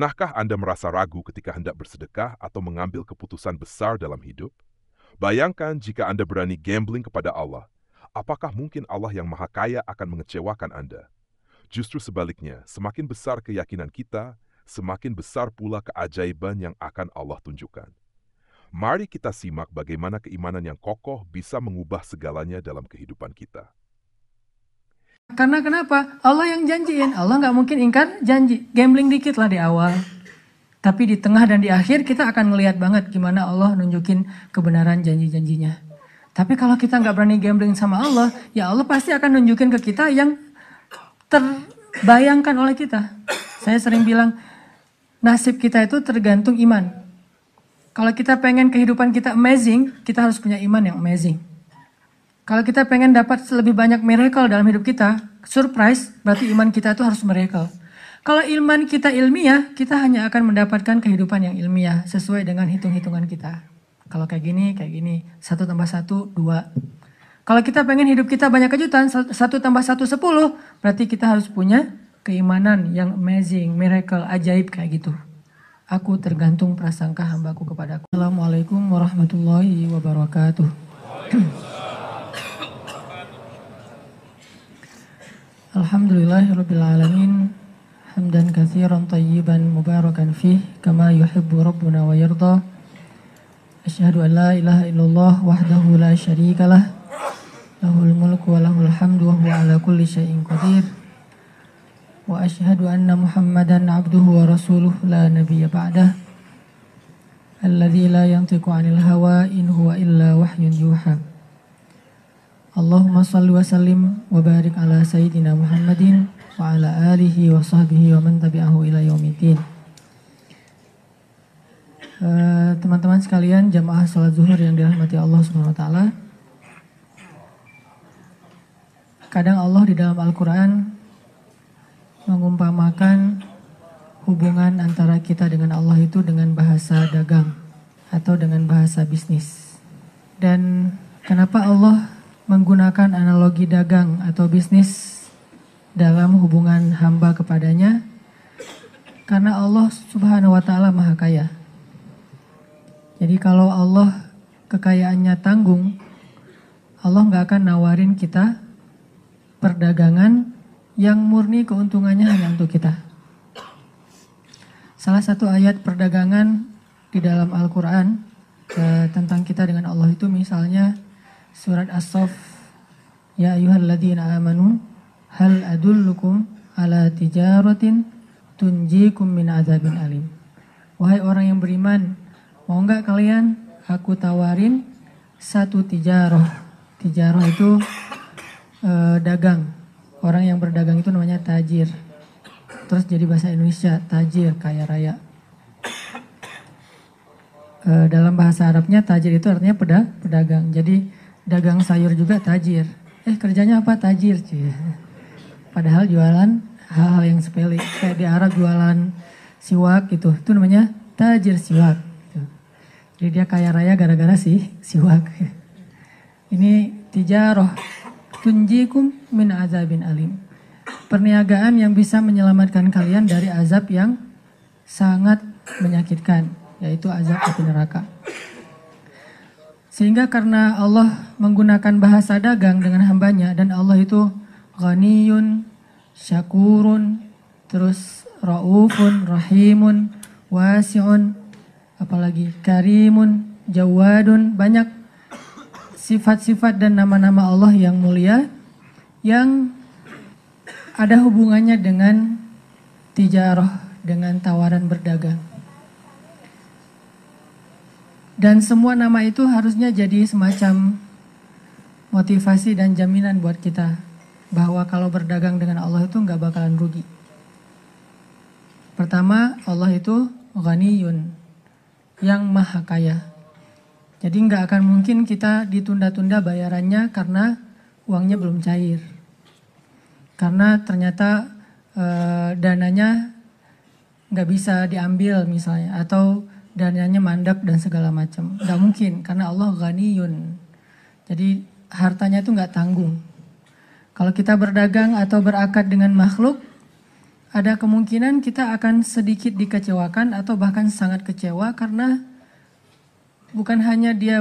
Pernahkah Anda merasa ragu ketika hendak bersedekah atau mengambil keputusan besar dalam hidup? Bayangkan jika Anda berani gambling kepada Allah. Apakah mungkin Allah yang Maha Kaya akan mengecewakan Anda? Justru sebaliknya, semakin besar keyakinan kita, semakin besar pula keajaiban yang akan Allah tunjukkan. Mari kita simak bagaimana keimanan yang kokoh bisa mengubah segalanya dalam kehidupan kita. Karena kenapa? Allah yang janjiin. Allah nggak mungkin ingkar janji. Gambling dikit lah di awal. Tapi di tengah dan di akhir kita akan ngelihat banget gimana Allah nunjukin kebenaran janji-janjinya. Tapi kalau kita nggak berani gambling sama Allah, ya Allah pasti akan nunjukin ke kita yang terbayangkan oleh kita. Saya sering bilang, nasib kita itu tergantung iman. Kalau kita pengen kehidupan kita amazing, kita harus punya iman yang amazing. Kalau kita pengen dapat lebih banyak miracle dalam hidup kita, surprise, berarti iman kita itu harus miracle. Kalau iman kita ilmiah, kita hanya akan mendapatkan kehidupan yang ilmiah sesuai dengan hitung-hitungan kita. Kalau kayak gini, 1 tambah 1, 2. Kalau kita pengen hidup kita banyak kejutan, 1 tambah 1, 10, berarti kita harus punya keimanan yang amazing, miracle, ajaib kayak gitu. Aku tergantung prasangka hambaku kepadaku. Assalamualaikum warahmatullahi wabarakatuh. Alhamdulillahirabbil alamin. Hamdan katsiran thayyiban mubarakan fih kama yuhibbu rabbuna wa yarda. Asyhadu an la ilaha illallah wahdahu la syarikalah. Lahul mulku wa lahul hamdu wa huwa ala kulli syai'in qadir. Wa asyhadu anna Muhammadan abduhu wa rasuluh la nabiyya ba'dah. Alladzi la yantiqu 'anil hawa in huwa illa wahyun yuha. Allahumma salli wa sallim wa barik ala sayyidina Muhammadin wa ala alihi wa sahbihi wa man tabi'ahu ila yaumiddin. Teman-teman sekalian, jamaah salat zuhur yang dirahmati Allah Subhanahu wa taala. Kadang Allah di dalam Al-Qur'an mengumpamakan hubungan antara kita dengan Allah itu dengan bahasa dagang atau dengan bahasa bisnis. Dan kenapa Allah menggunakan analogi dagang atau bisnis dalam hubungan hamba kepadanya? Karena Allah Subhanahu wa taala Maha Kaya. Jadi kalau Allah kekayaannya tanggung, Allah nggak akan nawarin kita perdagangan yang murni keuntungannya hanya untuk kita. Salah satu ayat perdagangan di dalam Al-Quran tentang kita dengan Allah itu misalnya surat As-Saff, ya ayyuhalladzina amanu hal adullukum ala tijaratin tunjikum min azabin alim. Wahai orang yang beriman, mau enggak kalian aku tawarin satu tijarah. Tijarah itu dagang. Orang yang berdagang itu namanya tajir. Terus jadi bahasa Indonesia tajir, kaya raya. Dalam bahasa Arabnya tajir itu artinya pedagang. Jadi dagang sayur juga tajir. Kerjanya apa? Tajir. Padahal jualan hal-hal yang sepele. Kayak di Arab jualan siwak gitu. Itu namanya tajir siwak. Jadi dia kaya raya gara-gara siwak. Ini tijarah. Tunjikum min azabin alim. Perniagaan yang bisa menyelamatkan kalian dari azab yang sangat menyakitkan. Yaitu azab api neraka. Sehingga karena Allah menggunakan bahasa dagang dengan hambanya dan Allah itu ghaniyun, syakurun, terus raufun, rahimun, wasi'un, apalagi karimun, jawadun, banyak sifat-sifat dan nama-nama Allah yang mulia yang ada hubungannya dengan tijarah, dengan tawaran berdagang. Dan semua nama itu harusnya jadi semacam motivasi dan jaminan buat kita bahwa kalau berdagang dengan Allah itu nggak bakalan rugi. Pertama, Allah itu ghaniyun, yang maha kaya. Jadi nggak akan mungkin kita ditunda-tunda bayarannya karena uangnya belum cair. Karena ternyata dananya nggak bisa diambil misalnya, atau dananya mandek dan segala macam. Nggak mungkin, karena Allah ghaniyun. Jadi hartanya itu nggak tanggung. Kalau kita berdagang atau berakad dengan makhluk, ada kemungkinan kita akan sedikit dikecewakan atau bahkan sangat kecewa karena bukan hanya dia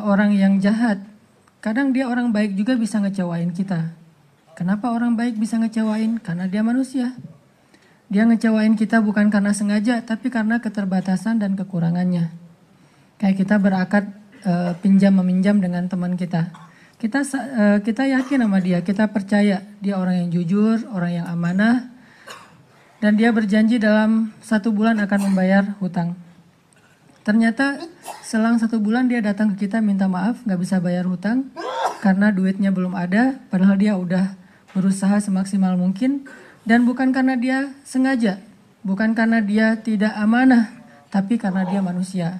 orang yang jahat. Kadang dia orang baik juga bisa ngecewain kita. Kenapa orang baik bisa ngecewain? Karena dia manusia. Dia ngecewain kita bukan karena sengaja, tapi karena keterbatasan dan kekurangannya. Kayak kita berakad pinjam-meminjam dengan teman kita. Kita yakin sama dia, kita percaya dia orang yang jujur, orang yang amanah, dan dia berjanji dalam 1 bulan akan membayar hutang. Ternyata selang 1 bulan dia datang ke kita minta maaf, gak bisa bayar hutang karena duitnya belum ada, padahal dia udah berusaha semaksimal mungkin. Dan bukan karena dia sengaja, bukan karena dia tidak amanah, tapi karena dia manusia.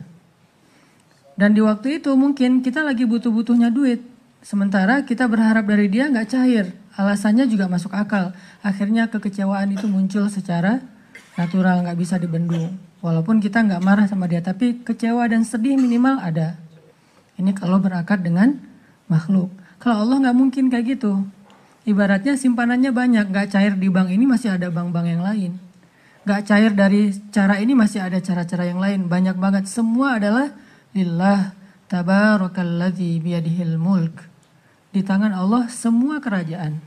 Dan di waktu itu mungkin kita lagi butuh-butuhnya duit, sementara kita berharap dari dia gak cair, alasannya juga masuk akal. Akhirnya kekecewaan itu muncul secara natural, gak bisa dibendung. Walaupun kita gak marah sama dia, tapi kecewa dan sedih minimal ada. Ini kalau berakad dengan makhluk. Kalau Allah gak mungkin kayak gitu. Ibaratnya simpanannya banyak, gak cair di bank ini masih ada bank-bank yang lain. Gak cair dari cara ini masih ada cara-cara yang lain. Banyak banget, semua adalah lillah tabarakalladzi biyadihil mulk. Di tangan Allah semua kerajaan.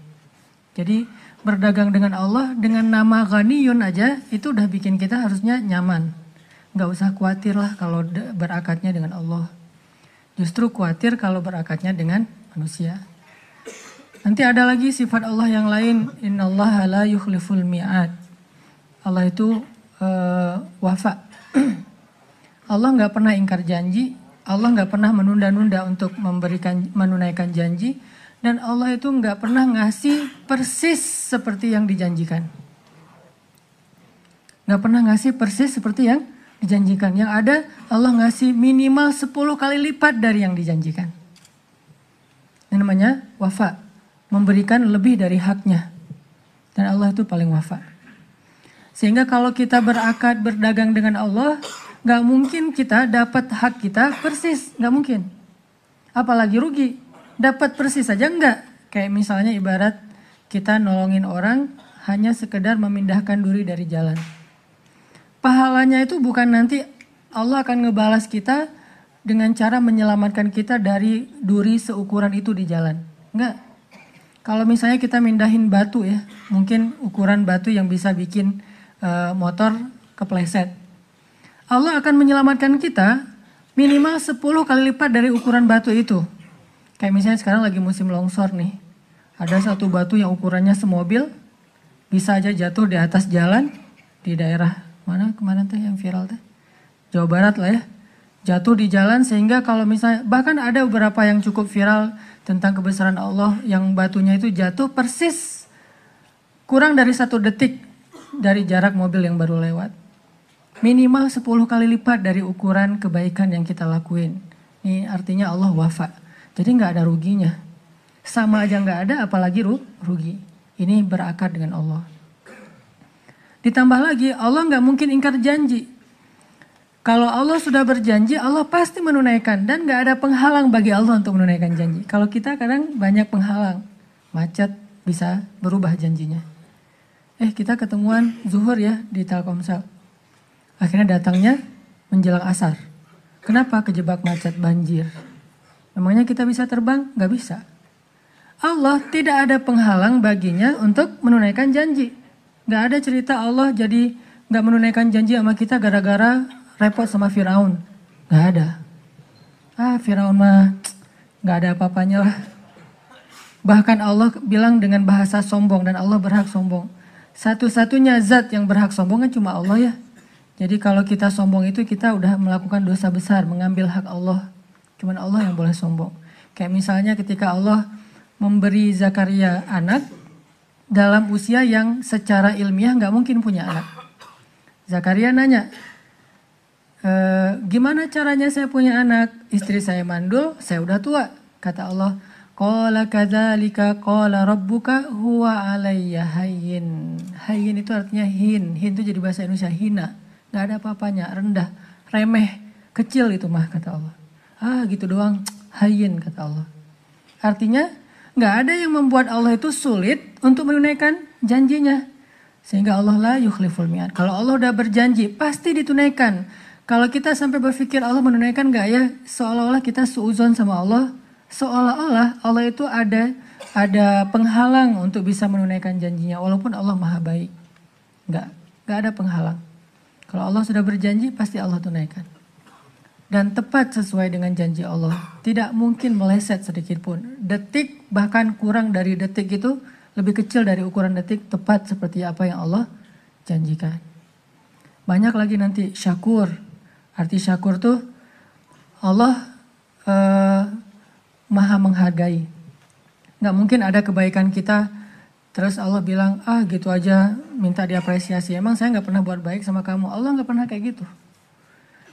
Jadi berdagang dengan Allah dengan nama Ghaniyun aja itu udah bikin kita harusnya nyaman. Gak usah khawatir lah kalau berakadnya dengan Allah. Justru khawatir kalau berakadnya dengan manusia. Nanti ada lagi sifat Allah yang lain. Innallaha la yukhliful mi'ad. Allah itu wafa. Allah gak pernah ingkar janji. Allah gak pernah menunda-nunda untuk menunaikan janji. Dan Allah itu gak pernah ngasih persis seperti yang dijanjikan. Gak pernah ngasih persis seperti yang dijanjikan. Yang ada Allah ngasih minimal 10 kali lipat dari yang dijanjikan. Ini namanya wafa. Memberikan lebih dari haknya. Dan Allah itu paling wafa. Sehingga kalau kita berakad berdagang dengan Allah, gak mungkin kita dapat hak kita persis. Gak mungkin. Apalagi rugi. Dapat persis saja enggak. Kayak misalnya ibarat kita nolongin orang hanya sekedar memindahkan duri dari jalan. Pahalanya itu bukan nanti Allah akan ngebalas kita dengan cara menyelamatkan kita dari duri seukuran itu di jalan. Enggak. Kalau misalnya kita mindahin batu ya, mungkin ukuran batu yang bisa bikin motor kepleset. Allah akan menyelamatkan kita minimal 10 kali lipat dari ukuran batu itu. Kayak misalnya sekarang lagi musim longsor nih. Ada satu batu yang ukurannya semobil, bisa aja jatuh di atas jalan di daerah kemana teh yang viral teh? Jawa Barat lah ya. Jatuh di jalan sehingga kalau misalnya, bahkan ada beberapa yang cukup viral tentang kebesaran Allah yang batunya itu jatuh persis kurang dari 1 detik dari jarak mobil yang baru lewat. Minimal 10 kali lipat dari ukuran kebaikan yang kita lakuin. Ini artinya Allah wafa. Jadi gak ada ruginya. Sama aja gak ada apalagi rugi. Ini berakad dengan Allah. Ditambah lagi Allah gak mungkin ingkar janji. Kalau Allah sudah berjanji, Allah pasti menunaikan. Dan gak ada penghalang bagi Allah untuk menunaikan janji. Kalau kita kadang banyak penghalang. Macet bisa berubah janjinya. Kita ketemuan zuhur ya di Telkomsel. Akhirnya datangnya menjelang asar. Kenapa? Kejebak macet, banjir. Memangnya kita bisa terbang? Gak bisa. Allah tidak ada penghalang baginya untuk menunaikan janji. Gak ada cerita Allah jadi gak menunaikan janji sama kita gara-gara repot sama Firaun. Gak ada. Firaun mah gak ada apa-apanya lah. Bahkan Allah bilang dengan bahasa sombong dan Allah berhak sombong. Satu-satunya zat yang berhak sombong kan cuma Allah ya. Jadi kalau kita sombong itu kita udah melakukan dosa besar, mengambil hak Allah. Cuman Allah yang boleh sombong. Kayak misalnya ketika Allah memberi Zakaria anak dalam usia yang secara ilmiah gak mungkin punya anak. Zakaria nanya, gimana caranya saya punya anak? Istri saya mandul, saya udah tua. Kata Allah, qala kadzalika qala rabbuka huwa alayya hayyin. Hayyin itu artinya hin. Hin itu jadi bahasa Indonesia hina. Gak ada apa-apanya, rendah, remeh, kecil itu mah kata Allah. Gitu doang, hayyin kata Allah. Artinya gak ada yang membuat Allah itu sulit untuk menunaikan janjinya. Sehingga Allah la yukhliful mi'ad. Kalau Allah udah berjanji, pasti ditunaikan. Kalau kita sampai berpikir Allah menunaikan nggak ya, seolah-olah kita suuzon sama Allah, seolah-olah Allah itu ada penghalang untuk bisa menunaikan janjinya, walaupun Allah maha baik. Nggak ada penghalang. Kalau Allah sudah berjanji, pasti Allah tunaikan. Dan tepat sesuai dengan janji Allah. Tidak mungkin meleset sedikit pun. Detik, bahkan kurang dari detik itu, lebih kecil dari ukuran detik, tepat seperti apa yang Allah janjikan. Banyak lagi nanti syakur. Arti syakur tuh Allah maha menghargai. Nggak mungkin ada kebaikan kita terus Allah bilang gitu aja minta diapresiasi. Emang saya nggak pernah buat baik sama kamu. Allah nggak pernah kayak gitu.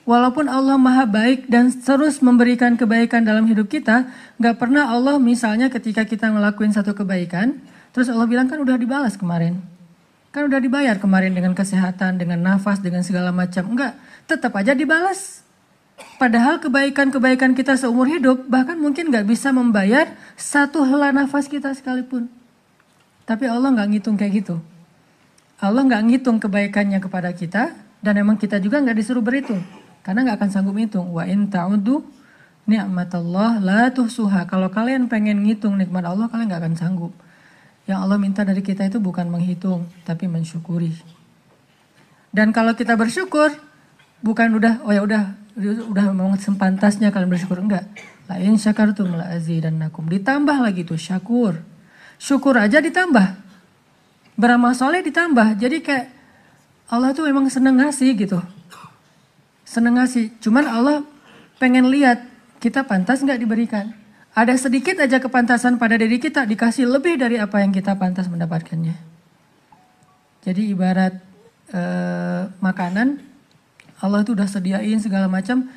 Walaupun Allah maha baik dan terus memberikan kebaikan dalam hidup kita, nggak pernah Allah misalnya ketika kita ngelakuin satu kebaikan terus Allah bilang kan udah dibalas kemarin. Kan udah dibayar kemarin dengan kesehatan, dengan nafas, dengan segala macam. Enggak, tetap aja dibalas. Padahal kebaikan-kebaikan kita seumur hidup bahkan mungkin nggak bisa membayar satu hela nafas kita sekalipun. Tapi Allah nggak ngitung kayak gitu. Allah nggak ngitung kebaikannya kepada kita dan emang kita juga nggak disuruh berhitung. Karena nggak akan sanggup ngitung. Wa in ta'udu ni'matallah la tuhsuha. Kalau kalian pengen ngitung nikmat Allah, kalian nggak akan sanggup. Yang Allah minta dari kita itu bukan menghitung, tapi mensyukuri. Dan kalau kita bersyukur, bukan udah memang sepantasnya kalian bersyukur, enggak. La in syakartum la azidannakum. Ditambah lagi tuh syakur. Syukur aja ditambah. Beramal soleh ditambah. Jadi kayak Allah tuh memang seneng ngasih gitu. Seneng ngasih. Cuman Allah pengen lihat kita pantas enggak diberikan. Ada sedikit aja kepantasan pada diri kita, dikasih lebih dari apa yang kita pantas mendapatkannya. Jadi ibarat makanan, Allah tuh udah sediain segala macam,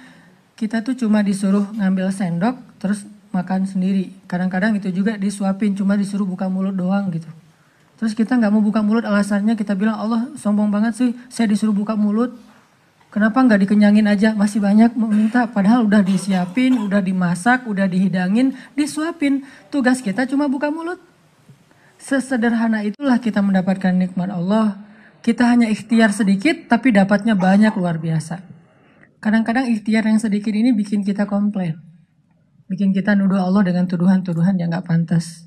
kita tuh cuma disuruh ngambil sendok, terus makan sendiri. Kadang-kadang itu juga disuapin, cuma disuruh buka mulut doang gitu. Terus kita nggak mau buka mulut, alasannya kita bilang, Allah sombong banget sih, saya disuruh buka mulut. Kenapa nggak dikenyangin aja? Masih banyak meminta, padahal udah disiapin, udah dimasak, udah dihidangin, disuapin. Tugas kita cuma buka mulut. Sesederhana itulah kita mendapatkan nikmat Allah. Kita hanya ikhtiar sedikit, tapi dapatnya banyak luar biasa. Kadang-kadang ikhtiar yang sedikit ini bikin kita komplain. Bikin kita nuduh Allah dengan tuduhan-tuduhan yang nggak pantas.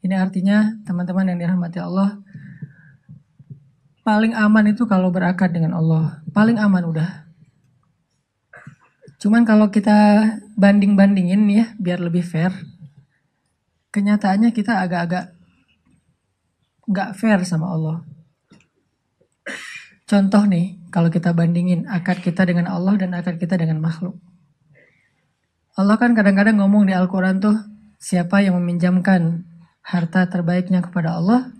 Ini artinya teman-teman yang dirahmati Allah, paling aman itu kalau berakad dengan Allah. Paling aman udah. Cuman kalau kita banding-bandingin ya, biar lebih fair. Kenyataannya kita agak-agak gak fair sama Allah. Contoh nih, kalau kita bandingin akad kita dengan Allah dan akad kita dengan makhluk. Allah kan kadang-kadang ngomong di Al-Quran tuh, siapa yang meminjamkan harta terbaiknya kepada Allah,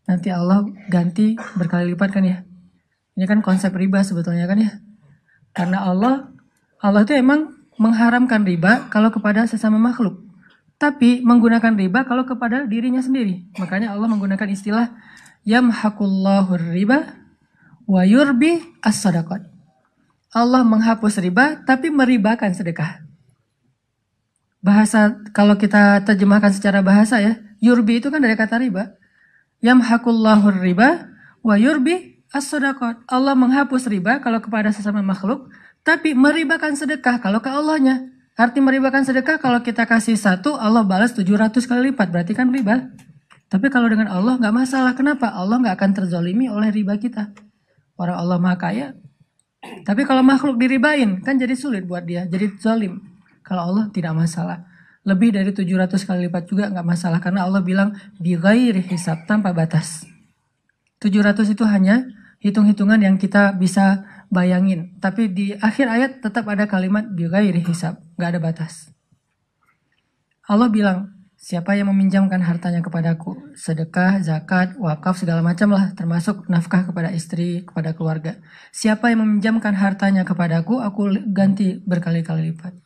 nanti Allah ganti berkali lipat kan ya. Ini kan konsep riba sebetulnya kan ya. Karena Allah itu emang mengharamkan riba kalau kepada sesama makhluk. Tapi menggunakan riba kalau kepada dirinya sendiri. Makanya Allah menggunakan istilah yamhaqullahu riba wa yurbi as-sadaqat. Allah menghapus riba tapi meribakan sedekah. Bahasa kalau kita terjemahkan secara bahasa ya, yurbi itu kan dari kata riba. Yamhaqullahu riba wa yurbi as-sadaqat. Allah menghapus riba kalau kepada sesama makhluk, tapi meribakan sedekah kalau ke Allahnya. Arti meribakan sedekah kalau kita kasih 1, Allah balas 700 kali lipat, berarti kan riba. Tapi kalau dengan Allah nggak masalah. Kenapa? Allah nggak akan terzolimi oleh riba kita. Orang Allah maha kaya. Tapi kalau makhluk diribain, kan jadi sulit buat dia, jadi zolim. Kalau Allah tidak masalah. Lebih dari 700 kali lipat juga nggak masalah. Karena Allah bilang, bighairi hisab, tanpa batas. 700 itu hanya hitung-hitungan yang kita bisa bayangin. Tapi di akhir ayat tetap ada kalimat bighairi hisab, nggak ada batas. Allah bilang, siapa yang meminjamkan hartanya kepadaku, sedekah, zakat, wakaf, segala macam lah, termasuk nafkah kepada istri, kepada keluarga. Siapa yang meminjamkan hartanya kepadaku, aku ganti berkali-kali lipat.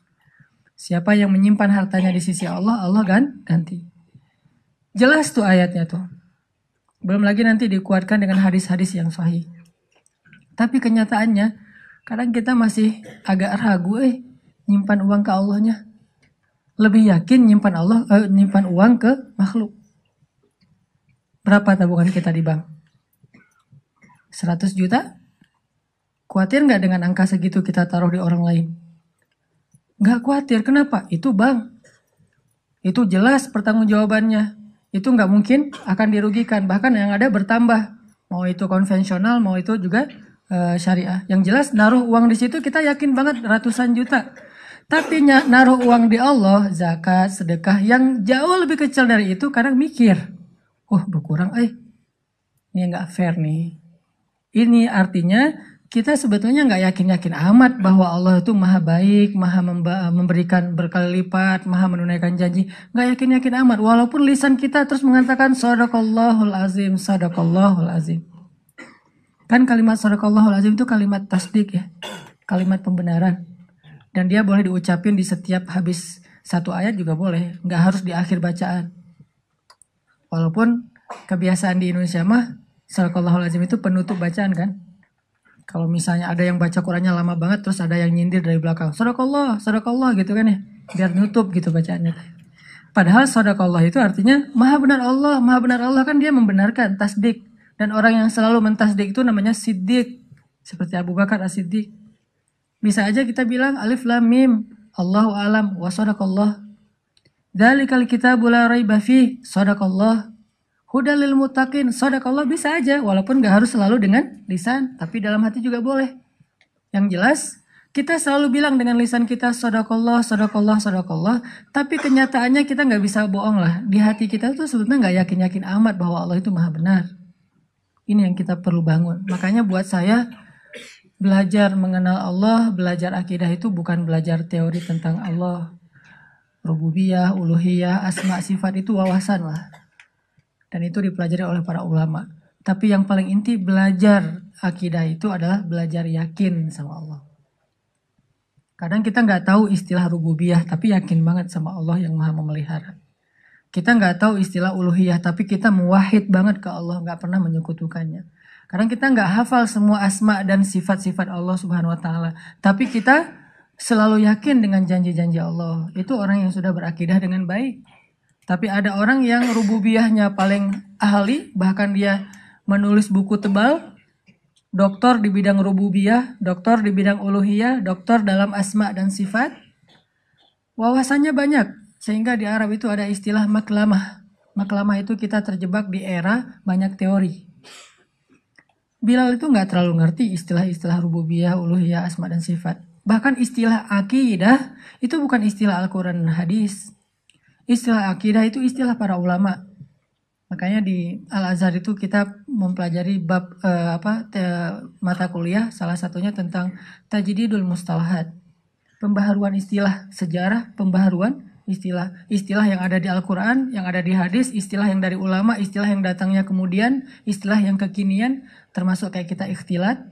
Siapa yang menyimpan hartanya di sisi Allah, Allah ganti. Jelas tuh ayatnya tuh. Belum lagi nanti dikuatkan dengan hadis-hadis yang sahih. Tapi kenyataannya, kadang kita masih agak ragu, nyimpan uang ke Allahnya. Lebih yakin nyimpan uang ke makhluk. Berapa tabungan kita di bank? 100 juta? Khawatir nggak dengan angka segitu kita taruh di orang lain? Nggak khawatir, kenapa? Itu bank. Itu jelas pertanggungjawabannya. Itu nggak mungkin akan dirugikan, bahkan yang ada bertambah. Mau itu konvensional, mau itu juga syariah. Yang jelas naruh uang di situ kita yakin banget ratusan juta. Tapi naruh uang di Allah, zakat, sedekah yang jauh lebih kecil dari itu kadang mikir, berkurang, ini nggak fair nih. Ini artinya kita sebetulnya nggak yakin-yakin amat bahwa Allah itu maha baik, maha memberikan berkali lipat, maha menunaikan janji. Nggak yakin-yakin amat, walaupun lisan kita terus mengatakan sadaqallahul azim, sadaqallahul azim. Kan kalimat sadaqallahul azim itu kalimat tasdik ya, kalimat pembenaran. Dan dia boleh diucapin di setiap habis satu ayat juga boleh, nggak harus di akhir bacaan. Walaupun kebiasaan di Indonesia mah sadaqallahul azim itu penutup bacaan kan. Kalau misalnya ada yang baca Qurannya lama banget, terus ada yang nyindir dari belakang, sadaqallah, sadaqallah gitu kan ya, biar nutup gitu bacaannya. Padahal sadaqallah itu artinya maha benar Allah kan dia membenarkan, tasdik. Dan orang yang selalu mentasdik itu namanya siddiq, seperti Abu Bakar as-Siddiq. Bisa aja kita bilang alif lam mim, Allahu alam wa sadaqallah. Dzalikal kitabu la raiba fi, sadaqallah. Hudal lil muttaqin, sadaqallah bisa aja, walaupun gak harus selalu dengan lisan, tapi dalam hati juga boleh. Yang jelas, kita selalu bilang dengan lisan kita sadaqallah, sadaqallah, sadaqallah, tapi kenyataannya kita gak bisa bohong lah. Di hati kita tuh sebetulnya gak yakin-yakin amat bahwa Allah itu maha benar. Ini yang kita perlu bangun. Makanya buat saya, belajar mengenal Allah, belajar akidah itu bukan belajar teori tentang Allah. Rububiyah, uluhiyah, asma, sifat itu wawasan lah. Dan itu dipelajari oleh para ulama. Tapi yang paling inti belajar akidah itu adalah belajar yakin sama Allah. Kadang kita nggak tahu istilah rububiyah, tapi yakin banget sama Allah yang maha memelihara. Kita nggak tahu istilah uluhiyah, tapi kita muwahhid banget ke Allah, nggak pernah menyekutukannya. Kadang kita nggak hafal semua asma dan sifat-sifat Allah Subhanahu Wa Taala, tapi kita selalu yakin dengan janji-janji Allah. Itu orang yang sudah berakidah dengan baik. Tapi ada orang yang rububiyahnya paling ahli, bahkan dia menulis buku tebal, doktor di bidang rububiyah, doktor di bidang uluhiyah, doktor dalam asma dan sifat. Wawasannya banyak, sehingga di Arab itu ada istilah maklamah. Maklamah itu kita terjebak di era banyak teori. Bilal itu nggak terlalu ngerti istilah-istilah rububiyah, uluhiyah, asma dan sifat. Bahkan istilah akidah itu bukan istilah Al-Quran dan hadis. Istilah akidah itu istilah para ulama. Makanya di Al-Azhar itu kita mempelajari bab mata kuliah, salah satunya tentang tajdidul mustalahat. Pembaharuan istilah, sejarah pembaharuan istilah. Istilah yang ada di Al-Quran, yang ada di hadis, istilah yang dari ulama, istilah yang datangnya kemudian, istilah yang kekinian, termasuk kayak kita ikhtilat.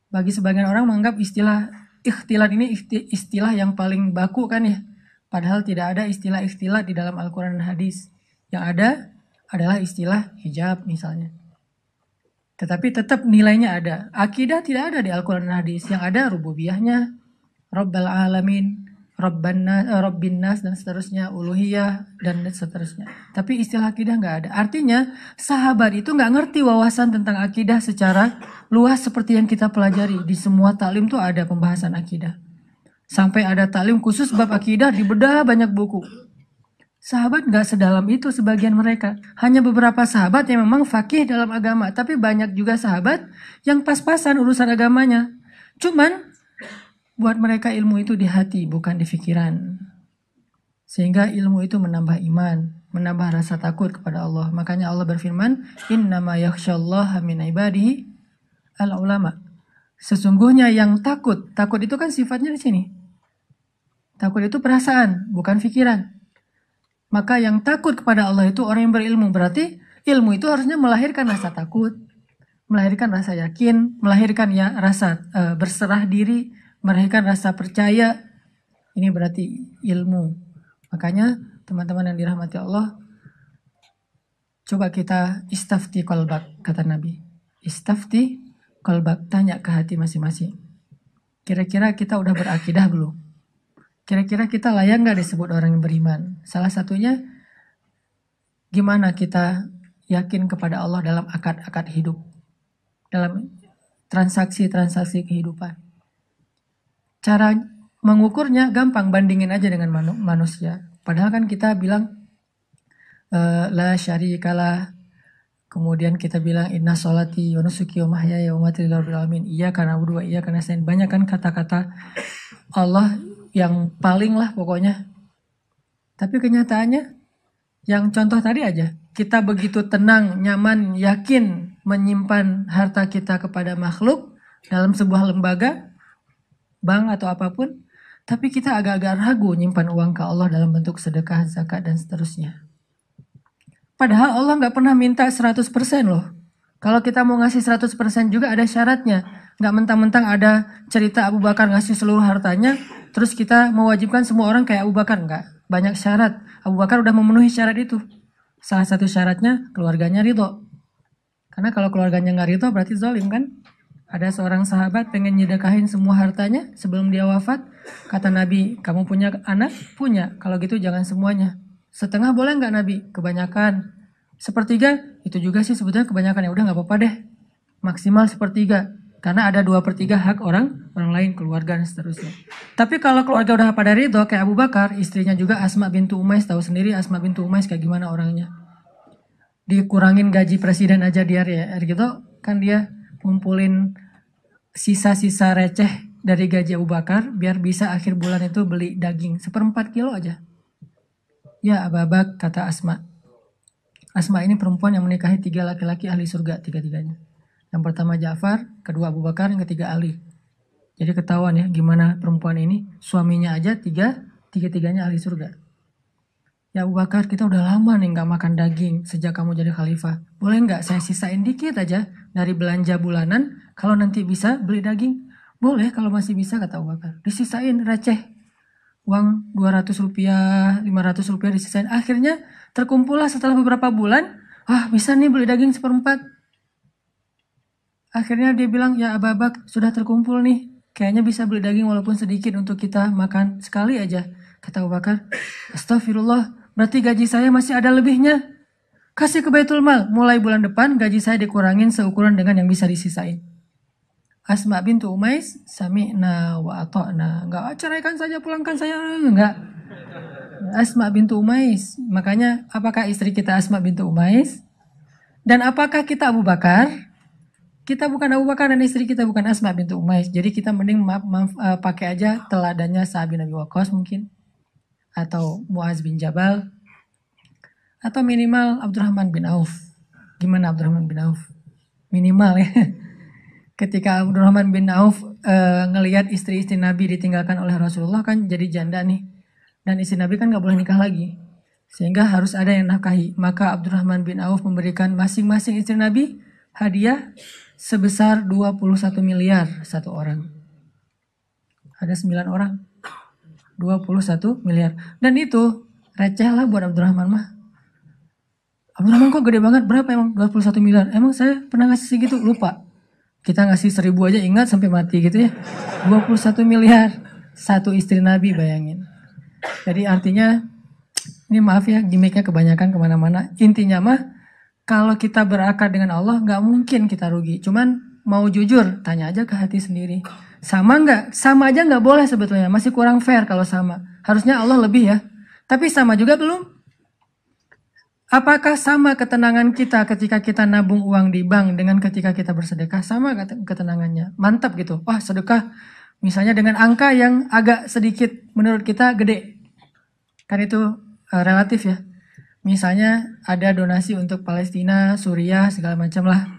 Bagi sebagian orang menganggap istilah ikhtilat ini istilah yang paling baku kan ya. Padahal tidak ada istilah-istilah di dalam Al-Quran dan hadis. Yang ada adalah istilah hijab misalnya. Tetapi tetap nilainya ada. Akidah tidak ada di Al-Quran dan hadis. Yang ada rububiyahnya, Rabbal Alamin, Rabbin Nas dan seterusnya, uluhiyah dan seterusnya. Tapi istilah akidah nggak ada. Artinya sahabat itu nggak ngerti wawasan tentang akidah secara luas seperti yang kita pelajari. Di semua taklim tuh ada pembahasan akidah. Sampai ada taklim khusus bab akidah, dibedah banyak buku. Sahabat nggak sedalam itu sebagian mereka. Hanya beberapa sahabat yang memang fakih dalam agama. Tapi banyak juga sahabat yang pas-pasan urusan agamanya. Cuman buat mereka ilmu itu di hati, bukan di pikiran. Sehingga ilmu itu menambah iman, menambah rasa takut kepada Allah. Makanya Allah berfirman, innama yakhsyallaha min ibadihi al-ulama. Sesungguhnya yang takut itu kan sifatnya di sini. Takut itu perasaan, bukan pikiran. Maka yang takut kepada Allah itu orang yang berilmu. Berarti ilmu itu harusnya melahirkan rasa takut, melahirkan rasa yakin, melahirkan ya rasa berserah diri, melahirkan rasa percaya. Ini berarti ilmu. Makanya teman-teman yang dirahmati Allah, coba kita istafti qalbak, kata Nabi. Istafti qalbak, tanya ke hati masing-masing. Kira-kira kita udah berakidah belum? Kira-kira kita layak gak disebut orang yang beriman? Salah satunya, gimana kita yakin kepada Allah dalam akad-akad hidup. dalam transaksi-transaksi kehidupan. Cara mengukurnya gampang, bandingin aja dengan manusia. Padahal kan kita bilang la syarikalah. Kemudian kita bilang inna sholati wa nusuki wa mahyaya wa mamati lillahi rabbil alamin. Iyyaka na'budu wa iyyaka nasta'in. Banyak kan kata-kata Allah yang paling lah pokoknya. Tapi kenyataannya yang contoh tadi aja. Kita begitu tenang, nyaman, yakin menyimpan harta kita kepada makhluk dalam sebuah lembaga, bank atau apapun. Tapi kita agak-agak ragu nyimpan uang ke Allah dalam bentuk sedekah, zakat, dan seterusnya. Padahal Allah nggak pernah minta 100% loh. Kalau kita mau ngasih 100% juga ada syaratnya. Nggak mentang-mentang ada cerita Abu Bakar ngasih seluruh hartanya, terus kita mewajibkan semua orang kayak Abu Bakar. Nggak. Banyak syarat. Abu Bakar udah memenuhi syarat itu. Salah satu syaratnya keluarganya ridho. Karena kalau keluarganya nggak ridho berarti zalim kan? Ada seorang sahabat pengen nyedekahin semua hartanya sebelum dia wafat. Kata Nabi, kamu punya anak? Punya. Kalau gitu jangan semuanya. Setengah boleh nggak Nabi? Kebanyakan. Sepertiga? Itu juga sih sebetulnya kebanyakan. Ya udah nggak apa-apa deh. Maksimal sepertiga. Karena ada 2/3 hak orang lain, keluarga dan seterusnya. Tapi kalau keluarga udah pada ridho kayak Abu Bakar, istrinya juga Asma bintu Umais, tahu sendiri Asma bintu Umais kayak gimana orangnya. Dikurangin gaji presiden aja dia gitu, kan dia ngumpulin sisa-sisa receh dari gaji Abu Bakar biar bisa akhir bulan itu beli daging 1/4 kilo aja. Ya Abu Bakar, kata Asma. Asma ini perempuan yang menikahi 3 laki-laki ahli surga, 3-tiganya. Yang pertama Ja'far, kedua Abu Bakar, yang ketiga Ali. Jadi ketahuan ya gimana perempuan ini, suaminya aja 3-tiganya ahli surga. Ya Abu Bakar, kita udah lama nih gak makan daging sejak kamu jadi khalifah. Boleh gak saya sisain dikit aja dari belanja bulanan, kalau nanti bisa beli daging? Boleh kalau masih bisa, kata Abu Bakar. Disisain receh. Uang 200 rupiah, 500 rupiah disisain. Akhirnya terkumpullah setelah beberapa bulan, bisa nih beli daging 1/4. Akhirnya dia bilang, ya Abu Bakar, sudah terkumpul nih. Kayaknya bisa beli daging walaupun sedikit untuk kita makan sekali aja. Kata Abu Bakar, astagfirullah, berarti gaji saya masih ada lebihnya. Kasih ke Baitul Mal, mulai bulan depan gaji saya dikurangin seukuran dengan yang bisa disisain. Asma bintu Umais, sami'na wa ata'na. Enggak, ceraikan saja, pulangkan saya. Enggak. Asma bintu Umais. Makanya, apakah istri kita Asma bintu Umais? Dan apakah kita Abu Bakar? Kita bukan Abu Bakar dan istri kita bukan Asma bintu Umais. Jadi kita mending pakai aja teladannya Sa'ad bin Abi Waqqas mungkin. Atau Muaz bin Jabal. Atau minimal Abdurrahman bin Auf. Gimana Abdurrahman bin Auf? Minimal ya. Ketika Abdurrahman bin Auf ngelihat istri-istri Nabi ditinggalkan oleh Rasulullah kan jadi janda nih. Dan istri Nabi kan gak boleh nikah lagi. Sehingga harus ada yang nafkahi. Maka Abdurrahman bin Auf memberikan masing-masing istri Nabi hadiah sebesar 21 miliar satu orang. Ada 9 orang. 21 miliar. Dan itu receh lah buat Abdurrahman mah. Abdurrahman kok gede banget, berapa emang 21 miliar? Emang saya pernah ngasih segitu? Lupa. Kita ngasih 1.000 aja ingat sampai mati gitu ya. 21 miliar. Satu istri Nabi, bayangin. Jadi artinya, ini maaf ya gimmicknya kebanyakan kemana-mana. Intinya mah, kalau kita berakar dengan Allah, gak mungkin kita rugi. Cuman mau jujur, tanya aja ke hati sendiri. Sama gak? Sama aja gak boleh sebetulnya. Masih kurang fair kalau sama. Harusnya Allah lebih ya. Tapi sama juga belum. Apakah sama ketenangan kita ketika kita nabung uang di bank dengan ketika kita bersedekah? Sama ketenangannya. Mantap gitu. Wah sedekah misalnya dengan angka yang agak sedikit menurut kita gede. Kan itu relatif ya. Misalnya ada donasi untuk Palestina, Suriah, segala macam lah.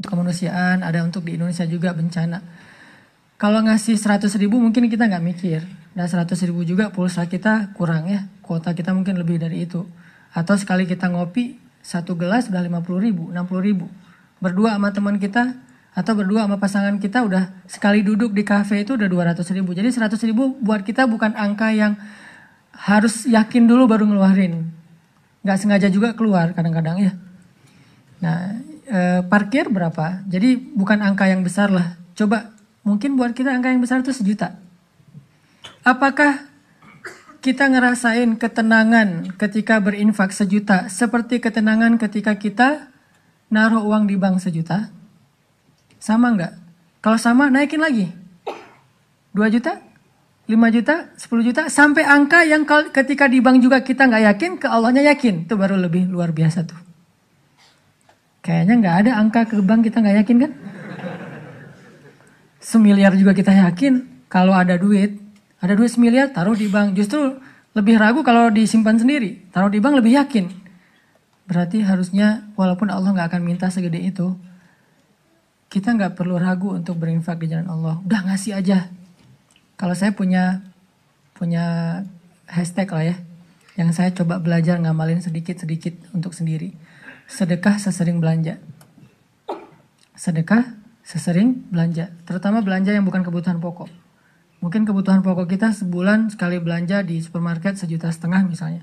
Untuk kemanusiaan, ada untuk di Indonesia juga bencana. Kalau ngasih 100.000 mungkin kita nggak mikir. Dan 100.000 juga pulsa kita kurang ya. Kuota kita mungkin lebih dari itu. Atau sekali kita ngopi, 1 gelas udah 50.000, 60.000. Berdua sama teman kita, atau berdua sama pasangan kita udah sekali duduk di kafe itu udah 200.000. Jadi 100.000 buat kita bukan angka yang harus yakin dulu baru ngeluarin. Nggak sengaja juga keluar kadang-kadang ya. Nah, parkir berapa? Jadi bukan angka yang besar lah. Coba mungkin buat kita angka yang besar itu 1 juta. Apakah kita ngerasain ketenangan ketika berinfak 1 juta seperti ketenangan ketika kita naruh uang di bank 1 juta? Sama nggak? Kalau sama naikin lagi. 2 juta, 5 juta, 10 juta, sampai angka yang ketika di bank juga kita nggak yakin, ke Allahnya yakin. Itu baru lebih luar biasa tuh. Kayaknya nggak ada angka ke bank kita nggak yakin kan? 1 miliar juga kita yakin. Kalau ada duit 1 miliar taruh di bank. Justru lebih ragu kalau disimpan sendiri. Taruh di bank lebih yakin. Berarti harusnya walaupun Allah nggak akan minta segede itu, kita nggak perlu ragu untuk berinfak di jalan Allah. Udah ngasih aja. Kalau saya punya hashtag lah ya, yang saya coba belajar ngamalin sedikit-sedikit untuk sendiri. Sedekah sesering belanja. Sedekah sesering belanja. Terutama belanja yang bukan kebutuhan pokok. Mungkin kebutuhan pokok kita sebulan sekali belanja di supermarket 1,5 juta misalnya.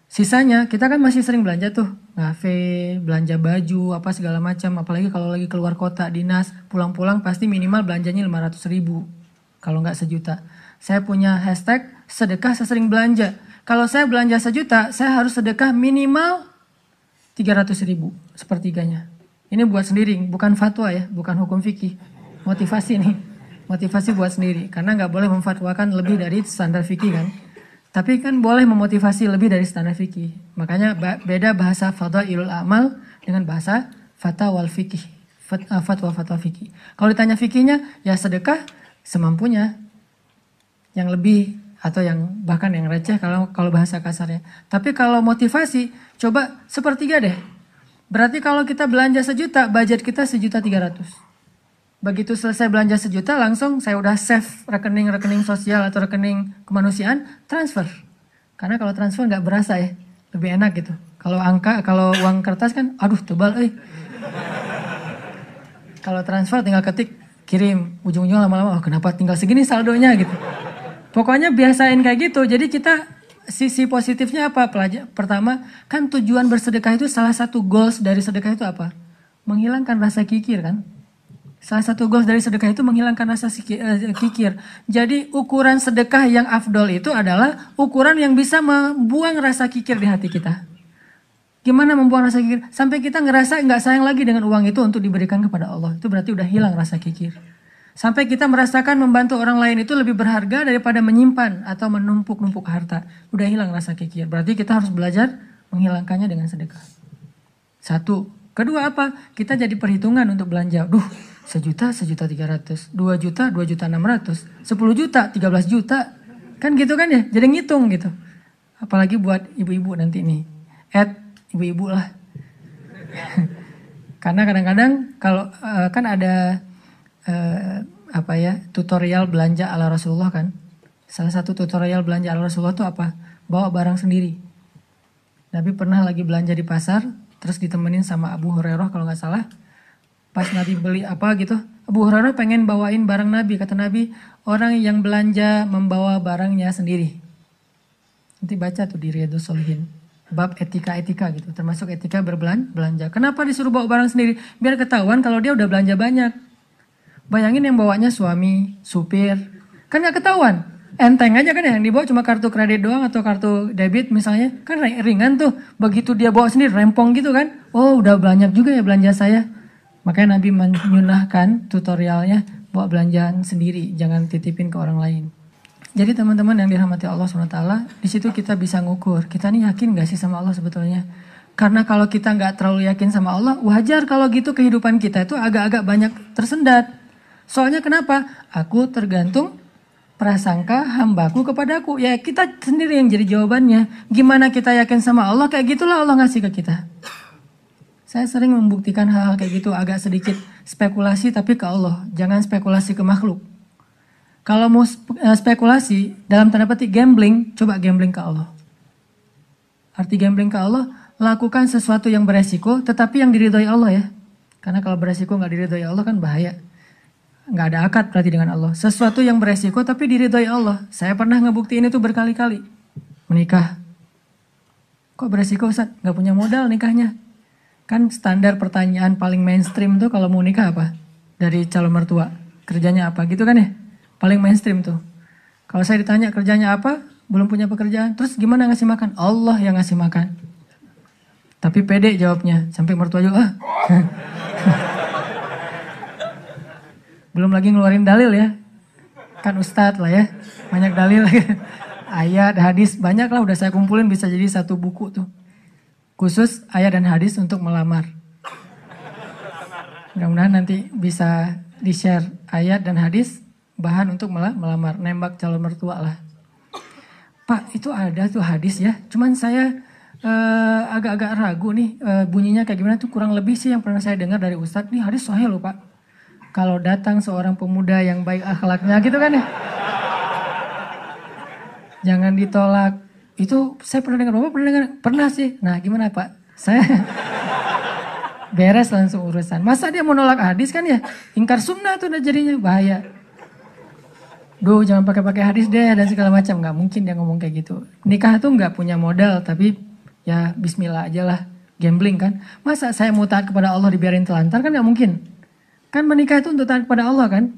Sisanya kita kan masih sering belanja tuh. Ngafe, belanja baju, apa segala macam. Apalagi kalau lagi keluar kota, dinas, pulang-pulang pasti minimal belanjanya 500.000. Kalau nggak 1 juta. Saya punya hashtag sedekah sesering belanja. Kalau saya belanja 1 juta, saya harus sedekah minimal 300.000 sepertiganya. Ini buat sendiri, bukan fatwa ya, bukan hukum fikih. Motivasi nih, motivasi buat sendiri. Karena nggak boleh memfatwakan lebih dari standar fikih kan. Tapi kan boleh memotivasi lebih dari standar fikih. Makanya beda bahasa fadhailul amal dengan bahasa fatwa fikih. Fatwa fikih. Kalau ditanya fikihnya, ya sedekah semampunya. Yang lebih atau yang bahkan yang receh kalau bahasa kasarnya. Tapi kalau motivasi, coba 1/3 deh. Berarti kalau kita belanja 1 juta, budget kita 1.300.000. Begitu selesai belanja 1 juta, langsung saya udah save rekening sosial atau rekening kemanusiaan, transfer. Karena kalau transfer nggak berasa ya, lebih enak gitu. Kalau uang kertas kan, aduh tebal Kalau transfer tinggal ketik, kirim, ujung-ujung lama-lama, oh kenapa tinggal segini saldonya gitu. Pokoknya biasain kayak gitu. Jadi kita sisi positifnya apa? Pertama, kan tujuan bersedekah itu salah satu goals dari sedekah itu apa? Menghilangkan rasa kikir kan? Salah satu goals dari sedekah itu menghilangkan rasa kikir. Jadi ukuran sedekah yang afdol itu adalah ukuran yang bisa membuang rasa kikir di hati kita. Gimana membuang rasa kikir? Sampai kita ngerasa nggak sayang lagi dengan uang itu untuk diberikan kepada Allah. Itu berarti udah hilang rasa kikir. Sampai kita merasakan membantu orang lain itu lebih berharga daripada menyimpan atau menumpuk-numpuk harta. Udah hilang rasa kikir. Berarti kita harus belajar menghilangkannya dengan sedekah. 1. Kedua apa? Kita jadi perhitungan untuk belanja. 1 juta, 1.300.000. 2 juta, 2.600.000. 10 juta, 13 juta. Kan gitu kan ya? Jadi ngitung gitu. Apalagi buat ibu-ibu nanti nih. Ibu-ibu lah. Karena kadang-kadang kalau kan ada tutorial belanja ala Rasulullah kan. Salah satu tutorial belanja ala Rasulullah itu apa? Bawa barang sendiri. Nabi pernah lagi belanja di pasar, terus ditemenin sama Abu Hurairah kalau nggak salah. Pas Nabi beli apa gitu, Abu Hurairah pengen bawain barang Nabi. Kata Nabi, orang yang belanja membawa barangnya sendiri. Nanti baca tuh di Riyadhus Shalihin. Bab etika-etika gitu, termasuk etika berbelanja. Kenapa disuruh bawa barang sendiri? Biar ketahuan kalau dia udah belanja banyak. Bayangin yang bawanya suami, supir, kan gak ketahuan. Enteng aja kan ya, yang dibawa cuma kartu kredit doang atau kartu debit misalnya. Kan ringan tuh, begitu dia bawa sendiri rempong gitu kan. Oh udah banyak juga ya belanja saya. Makanya Nabi menyunahkan tutorialnya bawa belanjaan sendiri, jangan titipin ke orang lain. Jadi teman-teman yang dirahmati Allah SWT, di situ kita bisa ngukur. Kita nih yakin gak sih sama Allah sebetulnya? Karena kalau kita gak terlalu yakin sama Allah, wajar kalau gitu kehidupan kita itu agak-agak banyak tersendat. Soalnya kenapa? Aku tergantung prasangka hambaku kepadaku. Ya kita sendiri yang jadi jawabannya. Gimana kita yakin sama Allah, kayak gitulah Allah ngasih ke kita. Saya sering membuktikan hal-hal kayak gitu, agak sedikit spekulasi tapi ke Allah. Jangan spekulasi ke makhluk. Kalau mau spekulasi, dalam tanda petik gambling, coba gambling ke Allah. Arti gambling ke Allah, lakukan sesuatu yang beresiko tetapi yang diridhoi Allah ya. Karena kalau beresiko gak diridhoi Allah kan bahaya. Nggak ada akad berarti dengan Allah. Sesuatu yang beresiko tapi diridhoi Allah. Saya pernah ngebuktiin itu berkali-kali. Menikah. Kok beresiko Ustaz? Nggak punya modal nikahnya. Kan standar pertanyaan paling mainstream tuh kalau mau nikah apa? Dari calon mertua. Kerjanya apa gitu kan ya? Paling mainstream tuh. Kalau saya ditanya kerjanya apa? Belum punya pekerjaan. Terus gimana ngasih makan? Allah yang ngasih makan. Tapi pede jawabnya. Sampai mertua juga Belum lagi ngeluarin dalil ya. Kan ustadz lah ya, banyak dalil. Ayat, hadis, banyak lah udah saya kumpulin bisa jadi satu buku tuh. Khusus ayat dan hadis untuk melamar. Mudah-mudahan nanti bisa di-share ayat dan hadis bahan untuk melamar, nembak calon mertua lah. Pak, itu ada tuh hadis ya, cuman saya agak-agak ragu nih bunyinya kayak gimana tuh, kurang lebih sih yang pernah saya dengar dari ustadz, nih hadis sahih loh Pak. Kalau datang seorang pemuda yang baik akhlaknya gitu kan ya. Jangan ditolak. Itu saya pernah dengar, Bapak pernah dengar? Pernah sih. Nah gimana Pak? Saya beres langsung urusan. Masa dia mau nolak hadis kan ya? Ingkar sunnah tuh udah jadinya bahaya. Duh jangan pakai hadis deh dan segala macam. Gak mungkin dia ngomong kayak gitu. Nikah tuh gak punya modal tapi ya bismillah aja lah. Gambling kan. Masa saya mau taat kepada Allah dibiarin telantar kan gak mungkin. Kan menikah itu untuk taat kepada Allah kan.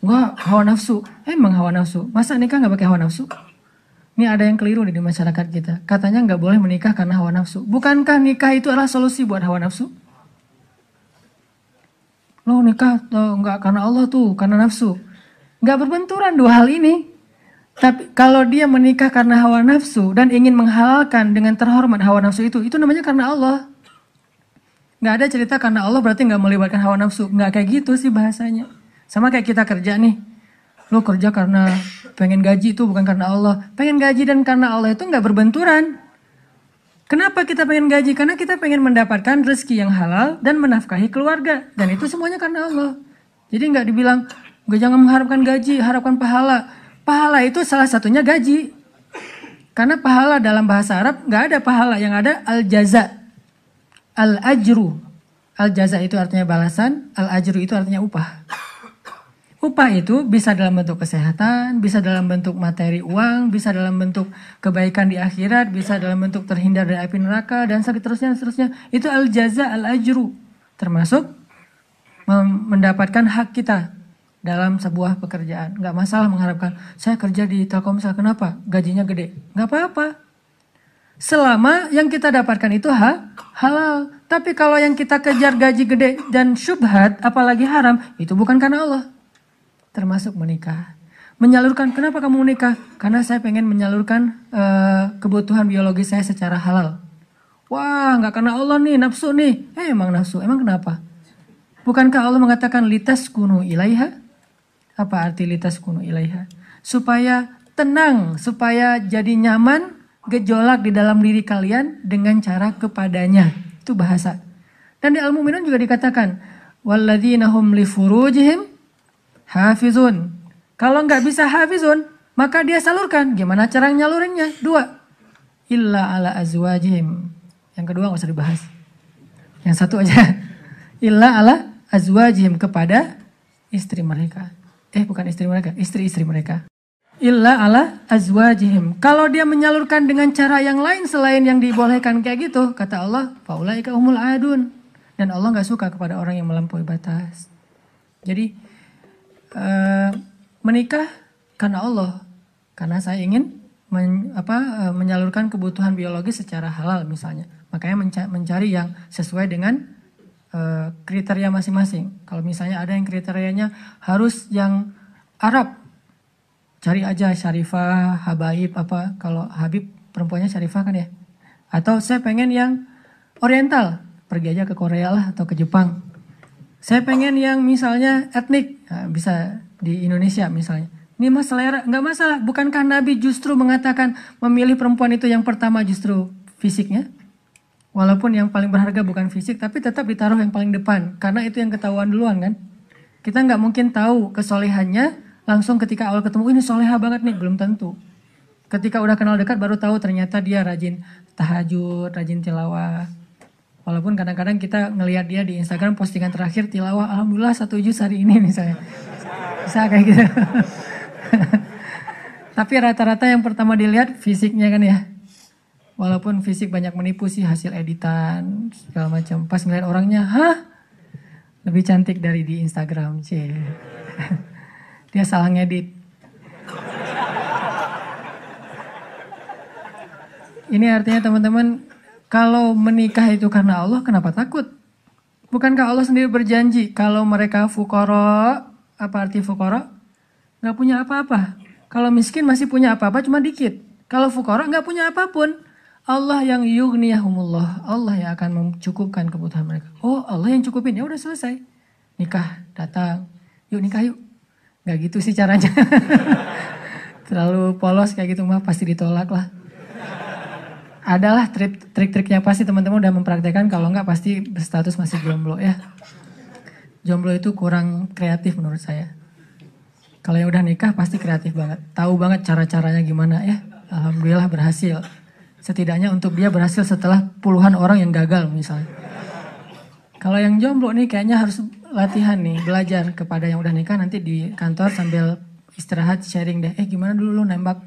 Enggak hawa nafsu. Emang hawa nafsu. Masa nikah gak pakai hawa nafsu? Ini ada yang keliru di masyarakat kita. Katanya nggak boleh menikah karena hawa nafsu. Bukankah nikah itu adalah solusi buat hawa nafsu? Lo nikah nggak karena Allah tuh, karena nafsu. Nggak berbenturan dua hal ini. Tapi kalau dia menikah karena hawa nafsu dan ingin menghalalkan dengan terhormat hawa nafsu itu namanya karena Allah. Nggak ada cerita karena Allah berarti nggak melibatkan hawa nafsu. Nggak kayak gitu sih bahasanya. Sama kayak kita kerja nih. Lo kerja karena pengen gaji itu bukan karena Allah. Pengen gaji dan karena Allah itu nggak berbenturan. Kenapa kita pengen gaji? Karena kita pengen mendapatkan rezeki yang halal dan menafkahi keluarga. Dan itu semuanya karena Allah. Jadi nggak dibilang, gue jangan mengharapkan gaji, harapkan pahala. Pahala itu salah satunya gaji. Karena pahala dalam bahasa Arab nggak ada pahala, yang ada al-jaza, al-ajru. Al-jaza itu artinya balasan, al-ajru itu artinya upah. Upah itu bisa dalam bentuk kesehatan, bisa dalam bentuk materi uang, bisa dalam bentuk kebaikan di akhirat, bisa dalam bentuk terhindar dari api neraka, dan seterusnya. Itu al-jaza, al-ajru. Termasuk mendapatkan hak kita dalam sebuah pekerjaan. Nggak masalah mengharapkan, saya kerja di Telkomsel, kenapa? Gajinya gede. Nggak apa-apa. Selama yang kita dapatkan itu halal. Tapi kalau yang kita kejar gaji gede dan syubhat, apalagi haram, itu bukan karena Allah. Termasuk menikah. Menyalurkan, kenapa kamu menikah? Karena saya pengen menyalurkan kebutuhan biologi saya secara halal. Wah, nggak karena Allah nih, nafsu nih. Emang nafsu, emang kenapa? Bukankah Allah mengatakan litas kunu ilaiha? Apa arti litas kunu ilaiha? Supaya tenang, supaya jadi nyaman, gejolak di dalam diri kalian dengan cara kepadanya. Itu bahasa. Dan di Al-Mu'minun juga dikatakan, walladzina hum li furujihim hafizun. Kalau nggak bisa hafizun, maka dia salurkan. Gimana cara nyalurinnya? 2. Illa ala azwajihim. Yang kedua nggak usah dibahas. Yang satu aja. Illa ala azwajihim, kepada istri mereka. Bukan istri mereka, istri-istri mereka. Illa ala azwajihim. Kalau dia menyalurkan dengan cara yang lain selain yang dibolehkan kayak gitu, kata Allah, faulaika humul adun. Dan Allah nggak suka kepada orang yang melampaui batas. Jadi menikah karena Allah, karena saya ingin menyalurkan kebutuhan biologis secara halal misalnya. Makanya mencari yang sesuai dengan kriteria masing-masing. Kalau misalnya ada yang kriterianya harus yang Arab, cari aja Syarifah, Habaib apa. Kalau Habib perempuannya Syarifah kan ya. Atau saya pengen yang Oriental, pergi aja ke Korea lah atau ke Jepang. Saya pengen yang misalnya etnik, nah, bisa di Indonesia misalnya. Ini mas selera, nggak masalah. Bukankah Nabi justru mengatakan memilih perempuan itu yang pertama justru fisiknya? Walaupun yang paling berharga bukan fisik, tapi tetap ditaruh yang paling depan. Karena itu yang ketahuan duluan kan. Kita nggak mungkin tahu kesolehannya langsung ketika awal ketemu, ini soleha banget nih, belum tentu. Ketika udah kenal dekat baru tahu ternyata dia rajin tahajud, rajin tilawah. Walaupun kadang-kadang kita ngelihat dia di Instagram postingan terakhir tilawah, alhamdulillah 1 juz hari ini misalnya. Bisa kayak gitu. Tapi rata-rata yang pertama dilihat fisiknya kan ya. Walaupun fisik banyak menipu sih, hasil editan segala macam. Pas ngeliat orangnya, lebih cantik dari di Instagram, cie. Dia salah ngedit. Ini artinya teman-teman, kalau menikah itu karena Allah, kenapa takut? Bukankah Allah sendiri berjanji kalau mereka fuqara, apa arti fuqara? Nggak punya apa-apa. Kalau miskin masih punya apa-apa cuma dikit. Kalau fuqara nggak punya apapun. Allah yang yughniyahumullah. Allah yang akan mencukupkan kebutuhan mereka. Oh, Allah yang cukupin. Ya udah selesai. Nikah datang. Yuk nikah yuk. Nggak gitu sih caranya. Terlalu polos kayak gitu mah pasti ditolak lah. Adalah trik-triknya pasti teman-teman udah mempraktekkan. Kalau nggak pasti berstatus masih jomblo ya. Jomblo itu kurang kreatif menurut saya. Kalau yang udah nikah pasti kreatif banget. Tahu banget cara-caranya gimana ya. Alhamdulillah berhasil. Setidaknya untuk dia berhasil setelah puluhan orang yang gagal misalnya. Kalau yang jomblo nih kayaknya harus latihan nih. Belajar kepada yang udah nikah nanti di kantor sambil istirahat sharing deh. Gimana dulu lu nembak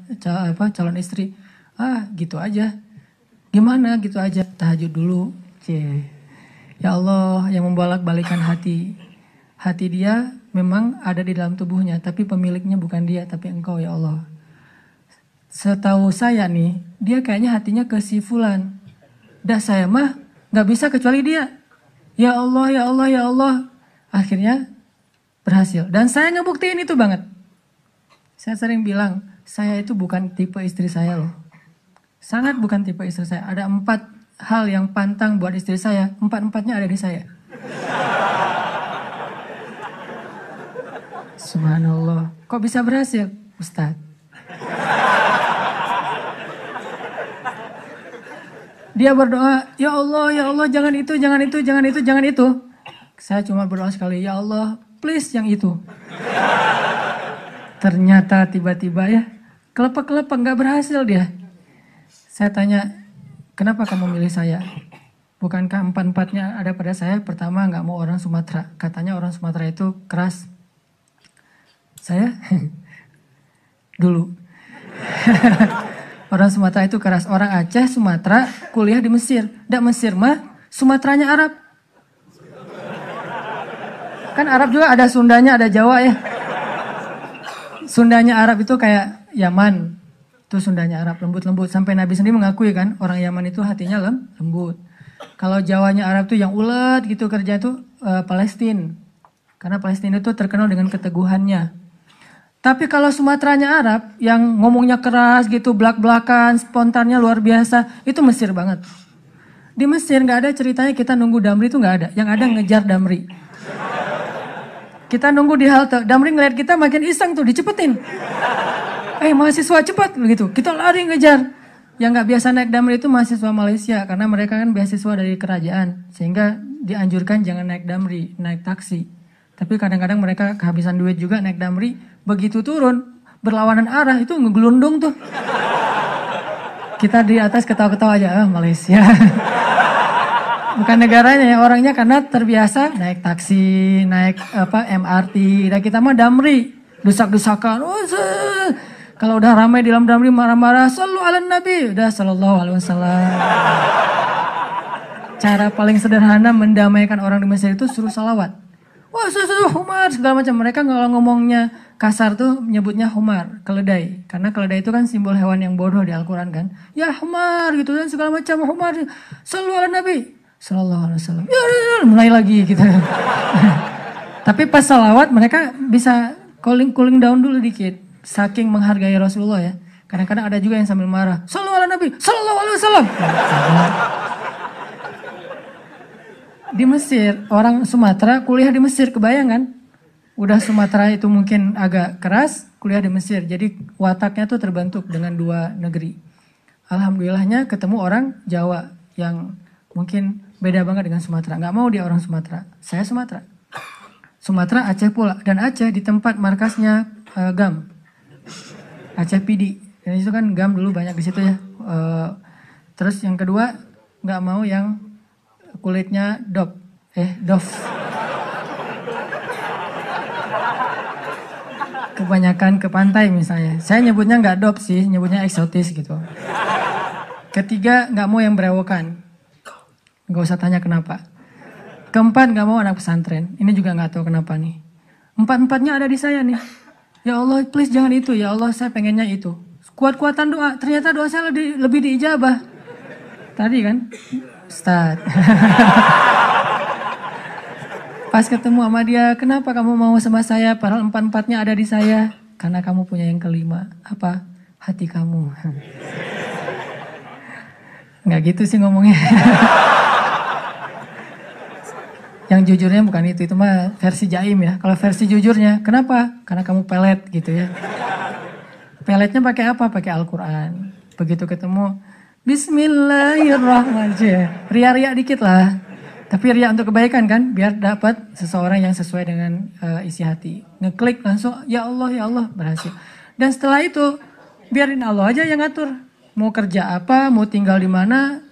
calon istri? Gitu aja. Gimana gitu aja. Tahajud dulu. Ya Allah yang membolak-balikan hati. Hati dia memang ada di dalam tubuhnya. Tapi pemiliknya bukan dia tapi engkau ya Allah. Setahu saya nih, dia kayaknya hatinya ke si fulan. Dah saya mah gak bisa kecuali dia. Ya Allah, ya Allah, ya Allah. Akhirnya berhasil. Dan saya ngebuktiin itu banget. Saya sering bilang, saya itu bukan tipe istri saya loh. Sangat bukan tipe istri saya. Ada 4 hal yang pantang buat istri saya. 4-4-nya ada di saya. Subhanallah. Kok bisa berhasil? Ustadz. Dia berdoa, ya Allah, jangan itu, jangan itu, jangan itu, jangan itu. Saya cuma berdoa sekali, ya Allah, please yang itu. Ternyata tiba-tiba ya, kelepek-kelepek gak berhasil dia. Saya tanya, kenapa kamu milih saya? Bukankah 4-4-nya ada pada saya? Pertama gak mau orang Sumatera. Katanya orang Sumatera itu keras. Saya? Dulu. Orang Sumatera itu keras. Orang Aceh, Sumatera, kuliah di Mesir. Nggak Mesir mah, Sumateranya Arab. Kan Arab juga ada Sundanya, ada Jawa ya. Sundanya Arab itu kayak Yaman. Itu Sundanya Arab, lembut-lembut. Sampai Nabi sendiri mengakui kan, orang Yaman itu hatinya lembut. Kalau Jawanya Arab itu yang ulet gitu kerja itu Palestina. Karena Palestina itu terkenal dengan keteguhannya. Tapi kalau Sumateranya Arab yang ngomongnya keras gitu, belak-belakan, spontannya luar biasa, itu Mesir banget. Di Mesir nggak ada ceritanya kita nunggu Damri itu nggak ada. Yang ada ngejar Damri. Kita nunggu di halte, Damri ngeliat kita makin iseng tuh, dicepetin. Mahasiswa cepat begitu. Kita lari ngejar. Yang nggak biasa naik Damri itu mahasiswa Malaysia karena mereka kan beasiswa dari kerajaan, sehingga dianjurkan jangan naik Damri, naik taksi. Tapi kadang-kadang mereka kehabisan duit juga naik Damri. Begitu turun, berlawanan arah itu ngegelundung tuh. Kita di atas ketawa-ketawa aja, Malaysia. Bukan negaranya ya, orangnya karena terbiasa naik taksi, naik MRT. Dan kita mah Damri, desak-desakan. Kalau udah ramai di dalam Damri marah-marah, sallu ala Nabi, udah sallallahu alaihi wasallam. Cara paling sederhana mendamaikan orang di Mesir itu suruh salawat. Humar segala macam. Mereka kalau ngomongnya kasar tuh menyebutnya humar, keledai. Karena keledai itu kan simbol hewan yang bodoh di Al-Quran kan. Ya humar gitu dan segala macam humar. Sallu ala Nabi sallallahu alaihi wasallam. Ya, mulai lagi gitu. Tapi pas salawat mereka bisa cooling down dulu dikit. Saking menghargai Rasulullah ya. Kadang-kadang ada juga yang sambil marah. Sallu ala Nabi sallallahu alaihi wasallam. Di Mesir, orang Sumatera kuliah di Mesir, kebayangan? Udah Sumatera itu mungkin agak keras, kuliah di Mesir. Jadi wataknya tuh terbentuk dengan 2 negeri. Alhamdulillahnya ketemu orang Jawa yang mungkin beda banget dengan Sumatera. Gak mau dia orang Sumatera, saya Sumatera. Sumatera Aceh pula, dan Aceh di tempat markasnya GAM. Aceh PD, dan itu kan GAM dulu banyak di situ ya. Terus yang kedua, gak mau yang kulitnya dof. Kebanyakan ke pantai misalnya. Saya nyebutnya nggak dof sih, nyebutnya eksotis gitu. Ketiga, nggak mau yang berewokan. Nggak usah tanya kenapa. Keempat, nggak mau anak pesantren. Ini juga nggak tahu kenapa nih. 4-4-nya ada di saya nih. Ya Allah, please jangan itu. Ya Allah, saya pengennya itu. Kuat-kuatan doa. Ternyata doa saya lebih diijabah. Tadi kan, Ustaz. Pas ketemu sama dia, kenapa kamu mau sama saya? Padahal 4-4-nya ada di saya. Karena kamu punya yang kelima. Apa? Hati kamu. Nggak gitu sih ngomongnya. Yang jujurnya bukan itu mah versi jaim ya. Kalau versi jujurnya, kenapa? Karena kamu pelet gitu ya. Peletnya pakai apa? Pakai Al-Quran. Begitu ketemu, Bismillahirrahmanirrahim. Ria-ria dikit lah. Tapi ria untuk kebaikan kan, biar dapat seseorang yang sesuai dengan isi hati. Ngeklik langsung, ya Allah, berhasil. Dan setelah itu, biarin Allah aja yang ngatur. Mau kerja apa, mau tinggal di mana.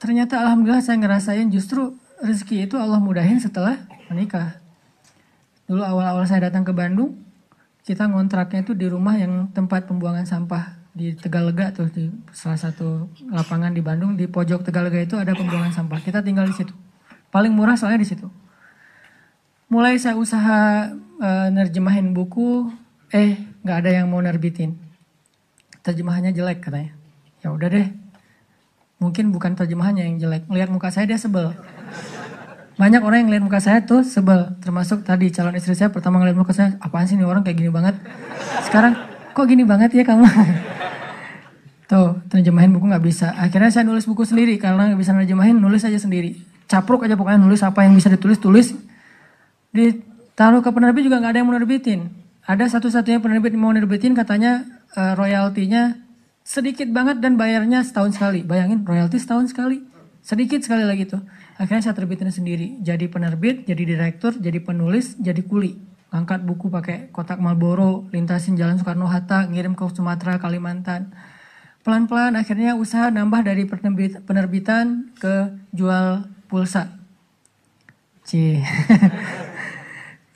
Ternyata alhamdulillah saya ngerasain justru rezeki itu Allah mudahin setelah menikah. Dulu awal-awal saya datang ke Bandung, kita ngontraknya itu di rumah yang tempat pembuangan sampah di Tegalega tuh, di salah satu lapangan di Bandung, di pojok Tegalega itu ada pembuangan sampah. Kita tinggal di situ. Paling murah soalnya di situ. Mulai saya usaha nerjemahin buku, nggak ada yang mau nerbitin. Terjemahannya jelek katanya. Ya udah deh. Mungkin bukan terjemahannya yang jelek. Melihat muka saya dia sebel. Banyak orang yang lihat muka saya tuh sebel. Termasuk tadi calon istri saya pertama ngeliat muka saya, apaan sih nih orang kayak gini banget. Sekarang kok gini banget ya kamu. Tuh terjemahin buku gak bisa. Akhirnya saya nulis buku sendiri. Karena gak bisa nerjemahin, nulis aja sendiri. Capruk aja pokoknya, nulis apa yang bisa ditulis, tulis. Ditaruh ke penerbit juga gak ada yang mau nerbitin. Ada satu-satunya penerbit yang mau nerbitin, katanya royaltinya sedikit banget dan bayarnya setahun sekali. Bayangin royalti setahun sekali. Sedikit sekali lagi tuh. Akhirnya saya terbitin sendiri. Jadi penerbit, jadi direktur, jadi penulis, jadi kuli. Angkat buku pakai kotak Marlboro, lintasin Jalan Soekarno-Hatta, ngirim ke Sumatera, Kalimantan. Pelan-pelan akhirnya usaha nambah dari penerbitan ke jual pulsa.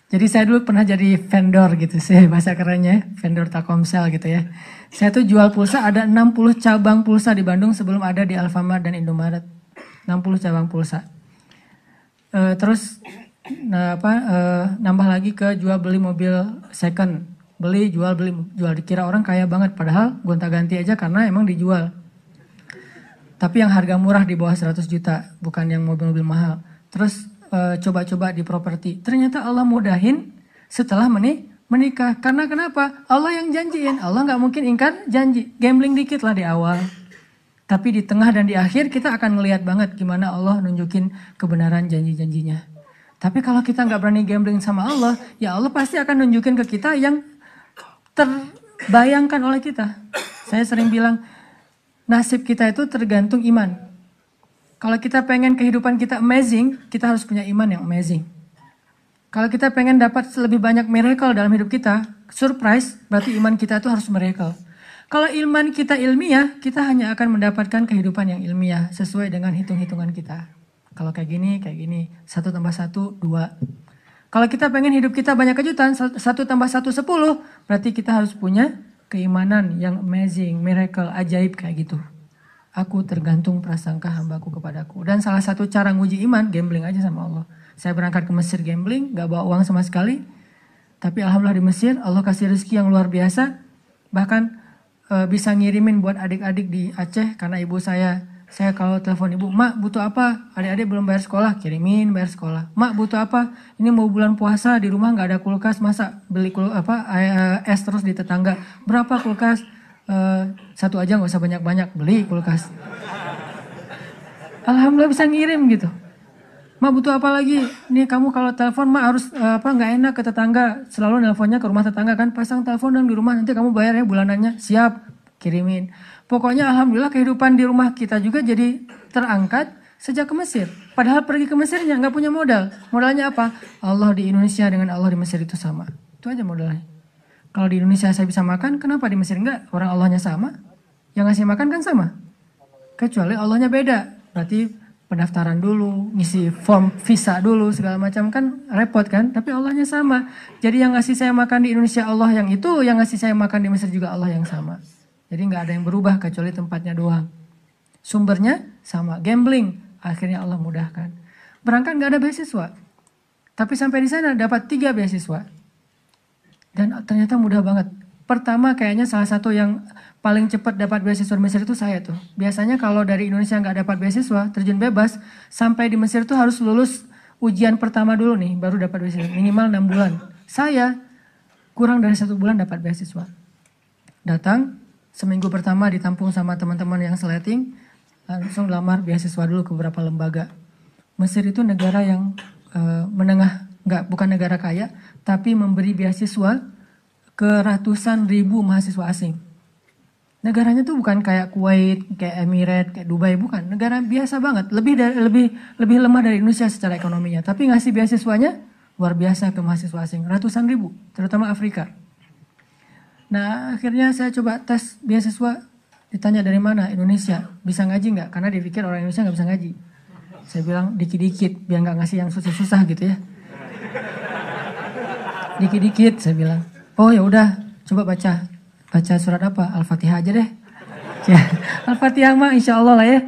Jadi saya dulu pernah jadi vendor gitu sih, bahasa kerennya, vendor Telkomsel gitu ya. Saya tuh jual pulsa, ada 60 cabang pulsa di Bandung sebelum ada di Alfamart dan Indomaret. 60 cabang pulsa. Terus nambah lagi ke jual beli mobil second. Beli, jual, dikira orang kaya banget, padahal gonta-ganti aja karena emang dijual. Tapi yang harga murah di bawah 100 juta, bukan yang mobil-mobil mahal. Terus coba-coba di properti. Ternyata Allah mudahin setelah menikah. Karena kenapa? Allah yang janjiin. Allah gak mungkin ingkar janji. Gambling dikit lah di awal. Tapi di tengah dan di akhir kita akan ngelihat banget gimana Allah nunjukin kebenaran janji-janjinya. Tapi kalau kita gak berani gambling sama Allah, ya Allah pasti akan nunjukin ke kita yang terbayangkan oleh kita. Saya sering bilang, nasib kita itu tergantung iman. Kalau kita pengen kehidupan kita amazing, kita harus punya iman yang amazing. Kalau kita pengen dapat lebih banyak miracle dalam hidup kita, surprise, berarti iman kita itu harus miracle. Kalau iman kita ilmiah, kita hanya akan mendapatkan kehidupan yang ilmiah sesuai dengan hitung-hitungan kita. Kalau kayak gini, 1 tambah 1, 2. Kalau kita pengen hidup kita banyak kejutan, 1 tambah 1, 10, berarti kita harus punya keimanan yang amazing, miracle, ajaib kayak gitu. Aku tergantung prasangka hambaku kepadaku. Dan salah satu cara nguji iman, gambling aja sama Allah. Saya berangkat ke Mesir gambling, gak bawa uang sama sekali. Tapi alhamdulillah di Mesir, Allah kasih rezeki yang luar biasa. Bahkan bisa ngirimin buat adik-adik di Aceh, karena ibu saya kalau telepon ibu, Mak butuh apa? Adik-adik belum bayar sekolah, kirimin bayar sekolah. Mak butuh apa? Ini mau bulan puasa, di rumah gak ada kulkas, masa beli es terus di tetangga. Berapa kulkas? 1 aja gak usah banyak-banyak, beli kulkas. Alhamdulillah bisa ngirim gitu. Mak butuh apa lagi? Nih kamu kalau telepon mak harus gak enak ke tetangga. Selalu nelponnya ke rumah tetangga kan. Pasang telepon dong di rumah, nanti kamu bayar ya bulanannya. Siap, kirimin. Pokoknya alhamdulillah kehidupan di rumah kita juga jadi terangkat sejak ke Mesir. Padahal pergi ke Mesirnya gak punya modal. Modalnya apa? Allah di Indonesia dengan Allah di Mesir itu sama. Itu aja modalnya. Kalau di Indonesia saya bisa makan, kenapa di Mesir enggak? Orang Allahnya sama. Yang ngasih makan kan sama. Kecuali Allahnya beda. Berarti pendaftaran dulu, ngisi form visa dulu, segala macam kan repot kan. Tapi Allahnya sama. Jadi yang ngasih saya makan di Indonesia Allah yang itu, yang ngasih saya makan di Mesir juga Allah yang sama. Jadi nggak ada yang berubah kecuali tempatnya doang. Sumbernya sama. Gambling, akhirnya Allah mudahkan. Berangkat nggak ada beasiswa. Tapi sampai di sana dapat 3 beasiswa. Dan ternyata mudah banget. Pertama kayaknya salah satu yang paling cepat dapat beasiswa di Mesir itu saya tuh. Biasanya kalau dari Indonesia nggak dapat beasiswa, terjun bebas, sampai di Mesir tuh harus lulus ujian pertama dulu nih, baru dapat beasiswa. Minimal 6 bulan. Saya kurang dari 1 bulan dapat beasiswa. Datang, seminggu pertama ditampung sama teman-teman yang seleting, langsung lamar beasiswa dulu ke beberapa lembaga. Mesir itu negara yang menengah, bukan negara kaya, tapi memberi beasiswa ke ratusan ribu mahasiswa asing. Negaranya tuh bukan kayak Kuwait, kayak Emirat, kayak Dubai, bukan. Negara biasa banget, lebih lemah dari Indonesia secara ekonominya. Tapi ngasih beasiswanya luar biasa ke mahasiswa asing, ratusan ribu, terutama Afrika. Nah akhirnya saya coba tes beasiswa, ditanya dari mana, Indonesia, bisa ngaji nggak? Karena dia pikir orang Indonesia nggak bisa ngaji. Saya bilang dikit-dikit, biar nggak ngasih yang susah-susah gitu ya. Dikit-dikit saya bilang, oh ya udah, coba baca surat apa? Al-Fatihah aja deh. Ya, Al-Fatihah mah insya Allah lah ya.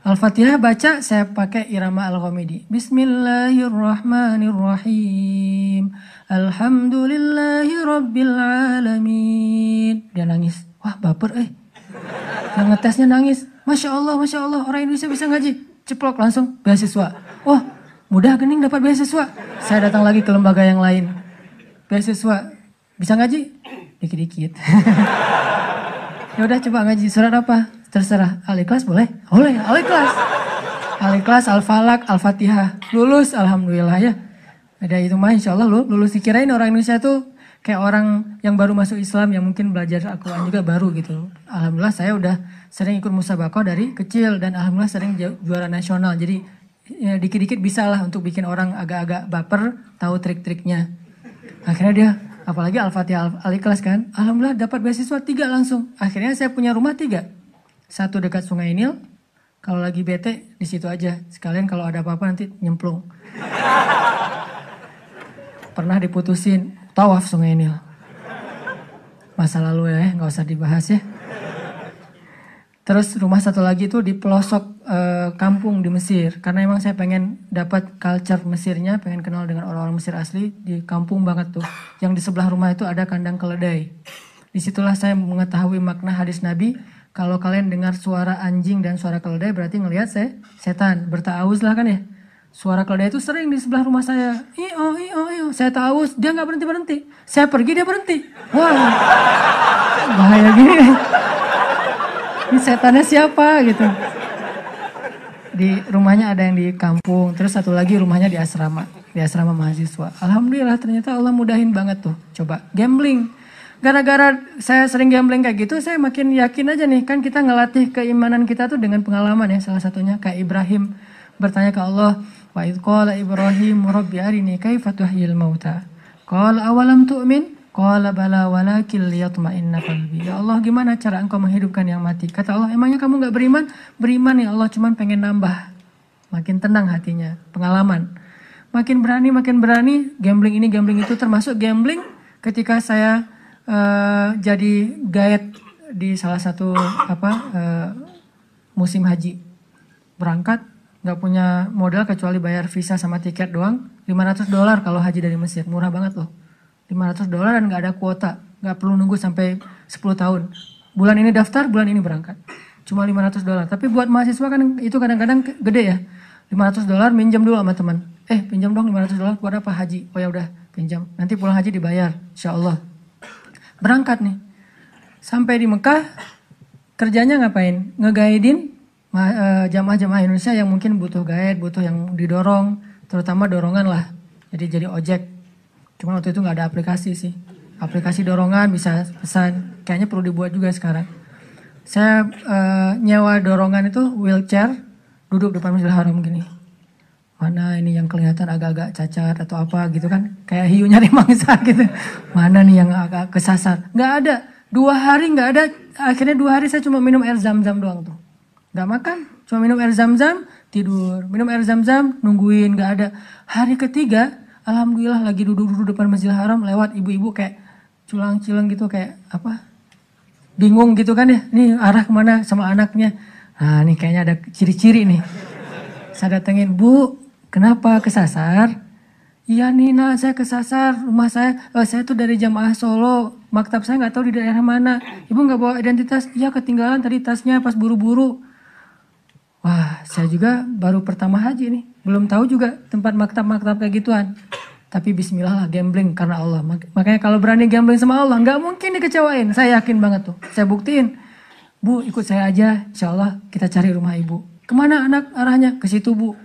Al-Fatihah baca, saya pakai irama Al-Ghamidi. Bismillahirrahmanirrahim. Alhamdulillahi Rabbil Alamin. Dia nangis. Wah baper Yang ngetesnya nangis. Masya Allah, orang Indonesia bisa ngaji. Ceplok langsung beasiswa. Wah mudah gening dapat beasiswa. Saya datang lagi ke lembaga yang lain. Beasiswa, bisa ngaji? Dikit-dikit. Ya udah coba ngaji surat apa? Terserah. Al-Ikhlas boleh? Boleh. Al-Ikhlas, Al-Falaq, Al-Fatihah. Lulus alhamdulillah ya. Ada itu mah insya Allah lulus. Dikirain orang Indonesia tuh kayak orang yang baru masuk Islam yang mungkin belajar Al-Quran juga baru gitu. Alhamdulillah saya udah sering ikut musabaqah dari kecil dan alhamdulillah sering juara nasional. Jadi ya, dikit-dikit bisa lah untuk bikin orang agak-agak baper, tahu trik-triknya. Akhirnya dia apalagi Al-Fatihah, Al-Ikhlas kan. Alhamdulillah dapat beasiswa 3 langsung. Akhirnya saya punya rumah 3. 1 dekat Sungai Nil. Kalau lagi bete di situ aja. Sekalian kalau ada apa-apa nanti nyemplung. Pernah diputusin tawaf Sungai Nil. Masa lalu ya, nggak usah dibahas ya. Terus rumah 1 lagi itu di pelosok kampung di Mesir. Karena emang saya pengen dapat culture Mesirnya, pengen kenal dengan orang-orang Mesir asli. Di kampung banget tuh. Yang di sebelah rumah itu ada kandang keledai. Disitulah saya mengetahui makna hadis Nabi. Kalau kalian dengar suara anjing dan suara keledai berarti ngelihat saya setan. Berta'awuz lah kan ya. Suara keledai itu sering di sebelah rumah saya. Iyo. Saya ta'awuz, dia gak berhenti-berhenti. Saya pergi, dia berhenti. Wah, bahaya gini. Ini setannya siapa gitu. Di rumahnya ada yang di kampung, terus 1 lagi rumahnya di asrama mahasiswa. Alhamdulillah ternyata Allah mudahin banget tuh. Coba gambling. Gara-gara saya sering gambling kayak gitu, saya makin yakin aja nih. Kan kita ngelatih keimanan kita tuh dengan pengalaman ya. Salah satunya kayak Ibrahim bertanya ke Allah, wa idh qala Ibrahim rabbi arini kaifa tuhyil mauta. Qala awalam tu'min? Qala bala walakin liyatma'inna qalbi. Ya Allah, gimana cara engkau menghidupkan yang mati? Kata Allah, emangnya kamu gak beriman? Beriman ya Allah, cuman pengen nambah. Makin tenang hatinya, pengalaman. Makin berani, gambling ini, gambling itu, termasuk gambling ketika saya jadi guide di salah satu musim haji. Berangkat, gak punya modal kecuali bayar visa sama tiket doang. $500 kalau haji dari Mesir, murah banget loh. $500 dan gak ada kuota. Gak perlu nunggu sampai 10 tahun. Bulan ini daftar, bulan ini berangkat. Cuma $500. Tapi buat mahasiswa kan itu kadang-kadang gede ya. $500 minjam dulu sama teman. Pinjam dong $500 buat apa? Haji. Oh ya udah, pinjam. Nanti pulang haji dibayar, insya Allah. Berangkat nih. Sampai di Mekah, kerjanya ngapain? Ngeguidein jamaah-jamaah Indonesia yang mungkin butuh guide, butuh yang didorong. Terutama dorongan lah. Jadi ojek. Cuma waktu itu gak ada aplikasi sih. Aplikasi dorongan bisa pesan. Kayaknya perlu dibuat juga sekarang. Saya nyewa dorongan itu wheelchair. Duduk depan Masjidil Haram gini. Mana ini yang kelihatan agak-agak cacat atau apa gitu kan. Kayak hiu nyari mangsa gitu. Mana nih yang agak kesasar. Gak ada. 2 hari gak ada. Akhirnya 2 hari saya cuma minum air zam-zam doang tuh. Gak makan. Cuma minum air zam-zam. Tidur. Minum air zam-zam. Nungguin gak ada. Hari ketiga. Alhamdulillah lagi duduk-duduk depan Masjidil Haram, lewat ibu-ibu kayak culang-cilang gitu, kayak apa, bingung gitu kan ya, ini arah kemana sama anaknya. Nah ini kayaknya ada ciri-ciri nih. Saya datengin, Bu, kenapa kesasar? Iya Nina, saya kesasar, rumah saya tuh dari Jamaah Solo, maktab saya gak tahu di daerah mana. Ibu gak bawa identitas? Iya ketinggalan tadi tasnya pas buru-buru. Wah saya juga baru pertama haji nih. Belum tahu juga tempat maktab-maktab kayak gituan. Tapi bismillah lah gambling karena Allah. Makanya kalau berani gambling sama Allah, nggak mungkin dikecewain. Saya yakin banget tuh. Saya buktiin. Bu, ikut saya aja. Insya Allah kita cari rumah ibu. Kemana anak arahnya? Ke situ, Bu.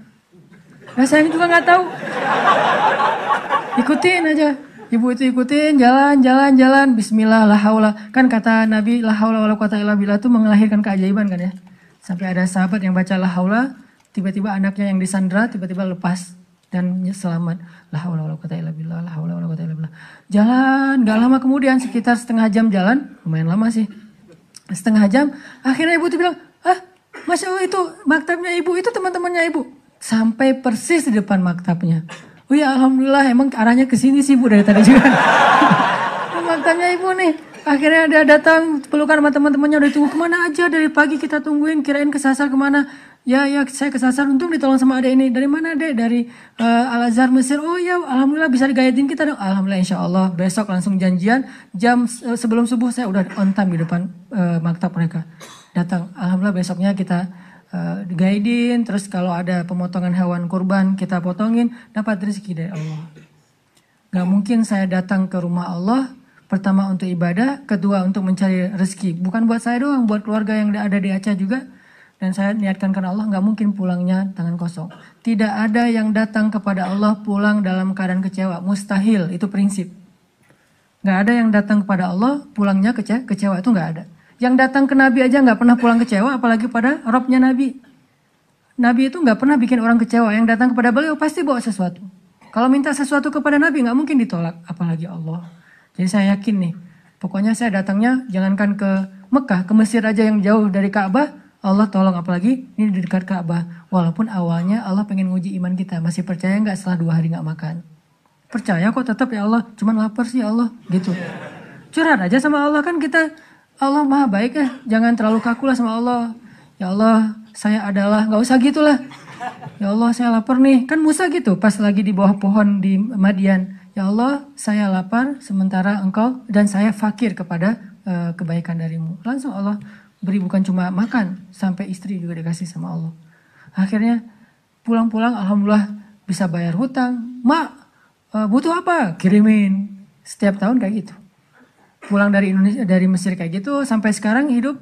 Nah, saya juga nggak tahu. Ikutin aja. Ibu itu ikutin, jalan. Bismillah, la haula. Kan kata Nabi, la haula wala quwata illa billah itu melahirkan keajaiban kan ya. Sampai ada sahabat yang baca la haula, tiba-tiba anaknya yang disandra, tiba-tiba lepas dan selamat. La haula wala quwata illa billah, la haula wala quwata illa billah. Jalan, gak lama kemudian, sekitar setengah jam jalan, lumayan lama sih. Setengah jam, akhirnya ibu itu bilang, Masya Allah itu maktabnya ibu, itu teman-temannya ibu. Sampai persis di depan maktabnya. Oh ya alhamdulillah emang arahnya ke sini sih Bu dari tadi juga. Maktabnya ibu nih. Akhirnya dia datang pelukan sama teman-temannya udah tunggu kemana aja dari pagi kita tungguin kirain kesasar kemana. Ya saya kesasar untung ditolong sama adek ini. Dari mana adek? Dari Al-Azhar Mesir. Oh ya alhamdulillah bisa digayadin kita dong. Alhamdulillah insya Allah besok langsung janjian jam sebelum subuh saya udah on time di depan maktab mereka. Datang alhamdulillah besoknya kita guidin, terus kalau ada pemotongan hewan kurban kita potongin, dapat rezeki dari Allah. Gak mungkin saya datang ke rumah Allah, pertama untuk ibadah, kedua untuk mencari rezeki. Bukan buat saya doang, buat keluarga yang ada di Aceh juga. Dan saya niatkan karena Allah, gak mungkin pulangnya tangan kosong. Tidak ada yang datang kepada Allah pulang dalam keadaan kecewa, mustahil, itu prinsip. Gak ada yang datang kepada Allah pulangnya kecewa, itu gak ada. Yang datang ke Nabi aja nggak pernah pulang kecewa, apalagi pada Robnya Nabi. Nabi itu nggak pernah bikin orang kecewa. Yang datang kepada beliau pasti bawa sesuatu. Kalau minta sesuatu kepada Nabi nggak mungkin ditolak, apalagi Allah. Jadi saya yakin nih, pokoknya saya datangnya jangankan ke Mekah, ke Mesir aja yang jauh dari Ka'bah, Allah tolong, apalagi ini di dekat Ka'bah. Walaupun awalnya Allah pengen nguji iman kita, masih percaya nggak setelah 2 hari nggak makan? Percaya kok tetap ya Allah, cuman lapar sih Allah, gitu. Curhat aja sama Allah, kan kita Allah maha baik ya, jangan terlalu kaku lah sama Allah. Ya Allah, saya adalah, gak usah gitulah. Ya Allah, saya lapar nih. Kan Musa gitu, pas lagi di bawah pohon di Madian. Ya Allah, saya lapar sementara engkau dan saya fakir kepada kebaikan darimu. Langsung Allah beri bukan cuma makan, sampai istri juga dikasih sama Allah. Akhirnya pulang-pulang, alhamdulillah bisa bayar hutang. Mak, butuh apa? Kirimin. Setiap tahun kayak gitu. Pulang dari Indonesia, dari Mesir kayak gitu, sampai sekarang hidup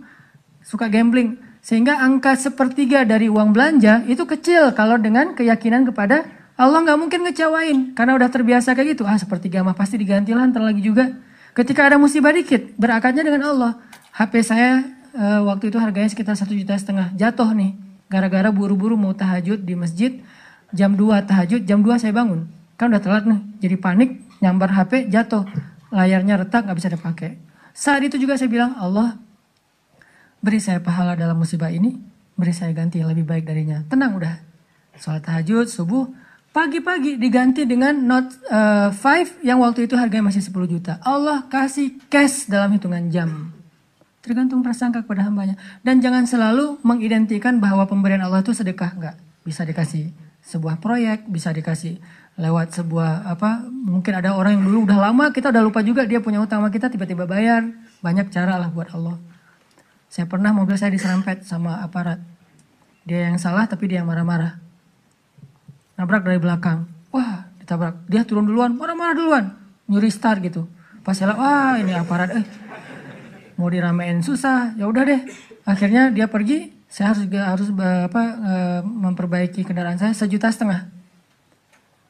suka gambling. Sehingga angka 1/3 dari uang belanja itu kecil kalau dengan keyakinan kepada Allah nggak mungkin ngecewain. Karena udah terbiasa kayak gitu, 1/3 mah pasti diganti lah ntar lagi juga. Ketika ada musibah dikit, berakatnya dengan Allah. HP saya waktu itu harganya sekitar 1,5 juta, jatuh nih. Gara-gara buru-buru mau tahajud di masjid, jam 2 tahajud, jam 2 saya bangun. Kan udah telat nih, jadi panik, nyambar HP, jatuh. Layarnya retak, gak bisa dipakai. Saat itu juga saya bilang, Allah beri saya pahala dalam musibah ini, beri saya ganti yang lebih baik darinya. Tenang udah. Sholat tahajud, subuh, pagi-pagi diganti dengan Note 5 yang waktu itu harganya masih 10 juta. Allah kasih cash dalam hitungan jam. Tergantung prasangka kepada hambanya. Dan jangan selalu mengidentikan bahwa pemberian Allah itu sedekah. Enggak. Bisa dikasih sebuah proyek, bisa dikasih lewat sebuah mungkin ada orang yang dulu udah lama kita udah lupa juga dia punya utang sama kita, tiba-tiba bayar. Banyak cara lah buat Allah. Saya pernah mobil saya diserempet sama aparat. Dia yang salah tapi dia yang marah-marah. Nabrak dari belakang. Wah, ditabrak. Dia turun duluan, marah-marah duluan. Nyuri start gitu. Pas saya wah ini aparat mau diramein susah. Ya udah deh. Akhirnya dia pergi, saya harus memperbaiki kendaraan saya 1,5 juta.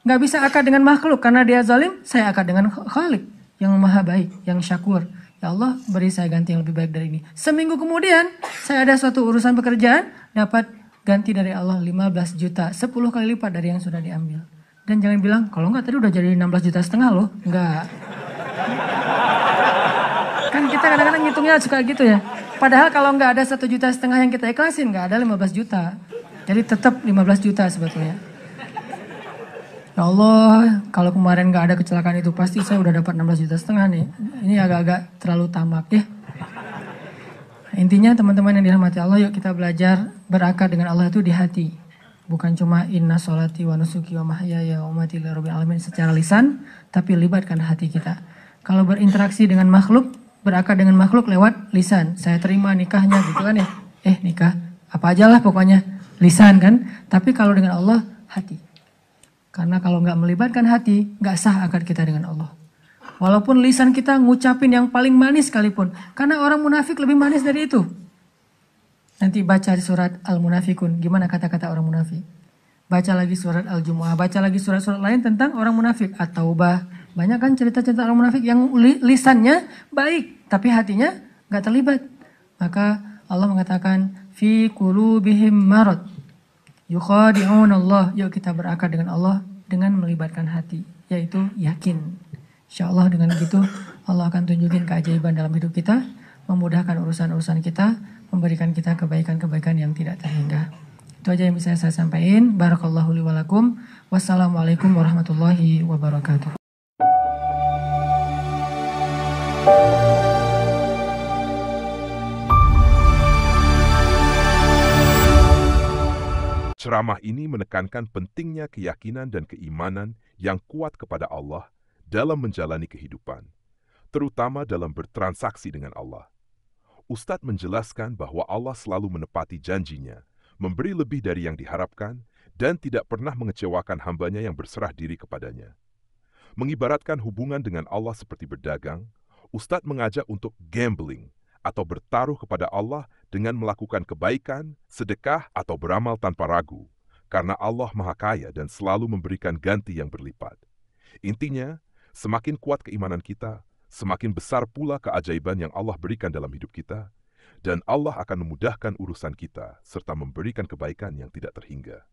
Gak bisa akad dengan makhluk karena dia zalim, saya akad dengan Khalik yang maha baik, yang syakur. Ya Allah beri saya ganti yang lebih baik dari ini. Seminggu kemudian saya ada suatu urusan pekerjaan, dapat ganti dari Allah 15 juta, 10 kali lipat dari yang sudah diambil. Dan jangan bilang, kalau enggak tadi udah jadi 16,5 juta loh. Enggak. Kan kita kadang-kadang ngitungnya suka gitu ya. Padahal kalau enggak ada 1,5 juta yang kita ikhlasin, enggak ada 15 juta. Jadi tetap 15 juta sebetulnya. Ya Allah, kalau kemarin gak ada kecelakaan itu pasti saya udah dapat 16,5 juta nih. Ini agak-agak terlalu tamak ya. Intinya teman-teman yang dirahmati Allah, yuk kita belajar berakar dengan Allah itu di hati. Bukan cuma inna sholati wa nusuki wa mahyaya wa mamati lillahi rabbil alamin secara lisan, tapi libatkan hati kita. Kalau berinteraksi dengan makhluk, berakar dengan makhluk lewat lisan. Saya terima nikahnya gitu kan ya. Nikah, apa aja lah pokoknya lisan kan. Tapi kalau dengan Allah, hati. Karena kalau nggak melibatkan hati, nggak sah akad kita dengan Allah. Walaupun lisan kita ngucapin yang paling manis sekalipun. Karena orang munafik lebih manis dari itu. Nanti baca di surat Al-Munafikun. Gimana kata-kata orang munafik. Baca lagi surat Al-Jumu'ah. Baca lagi surat-surat lain tentang orang munafik. At-Taubah. Banyak kan cerita-cerita orang munafik yang lisannya baik. Tapi hatinya nggak terlibat. Maka Allah mengatakan, Fi qulubihim marad. Yukhadi'un Allah. Yuk kita berakad dengan Allah dengan melibatkan hati. Yaitu yakin. Insya Allah dengan begitu Allah akan tunjukin keajaiban dalam hidup kita, memudahkan urusan-urusan kita, memberikan kita kebaikan-kebaikan yang tidak terhingga. Itu aja yang bisa saya sampaikan. Barakallahu li wa lakum. Wassalamualaikum warahmatullahi wabarakatuh. Ceramah ini menekankan pentingnya keyakinan dan keimanan yang kuat kepada Allah dalam menjalani kehidupan, terutama dalam bertransaksi dengan Allah. Ustadz menjelaskan bahwa Allah selalu menepati janjinya, memberi lebih dari yang diharapkan, dan tidak pernah mengecewakan hambanya yang berserah diri kepadanya. Mengibaratkan hubungan dengan Allah seperti berdagang, Ustadz mengajak untuk gambling atau bertaruh kepada Allah dengan melakukan kebaikan, sedekah, atau beramal tanpa ragu, karena Allah Maha Kaya dan selalu memberikan ganti yang berlipat. Intinya, semakin kuat keimanan kita, semakin besar pula keajaiban yang Allah berikan dalam hidup kita, dan Allah akan memudahkan urusan kita serta memberikan kebaikan yang tidak terhingga.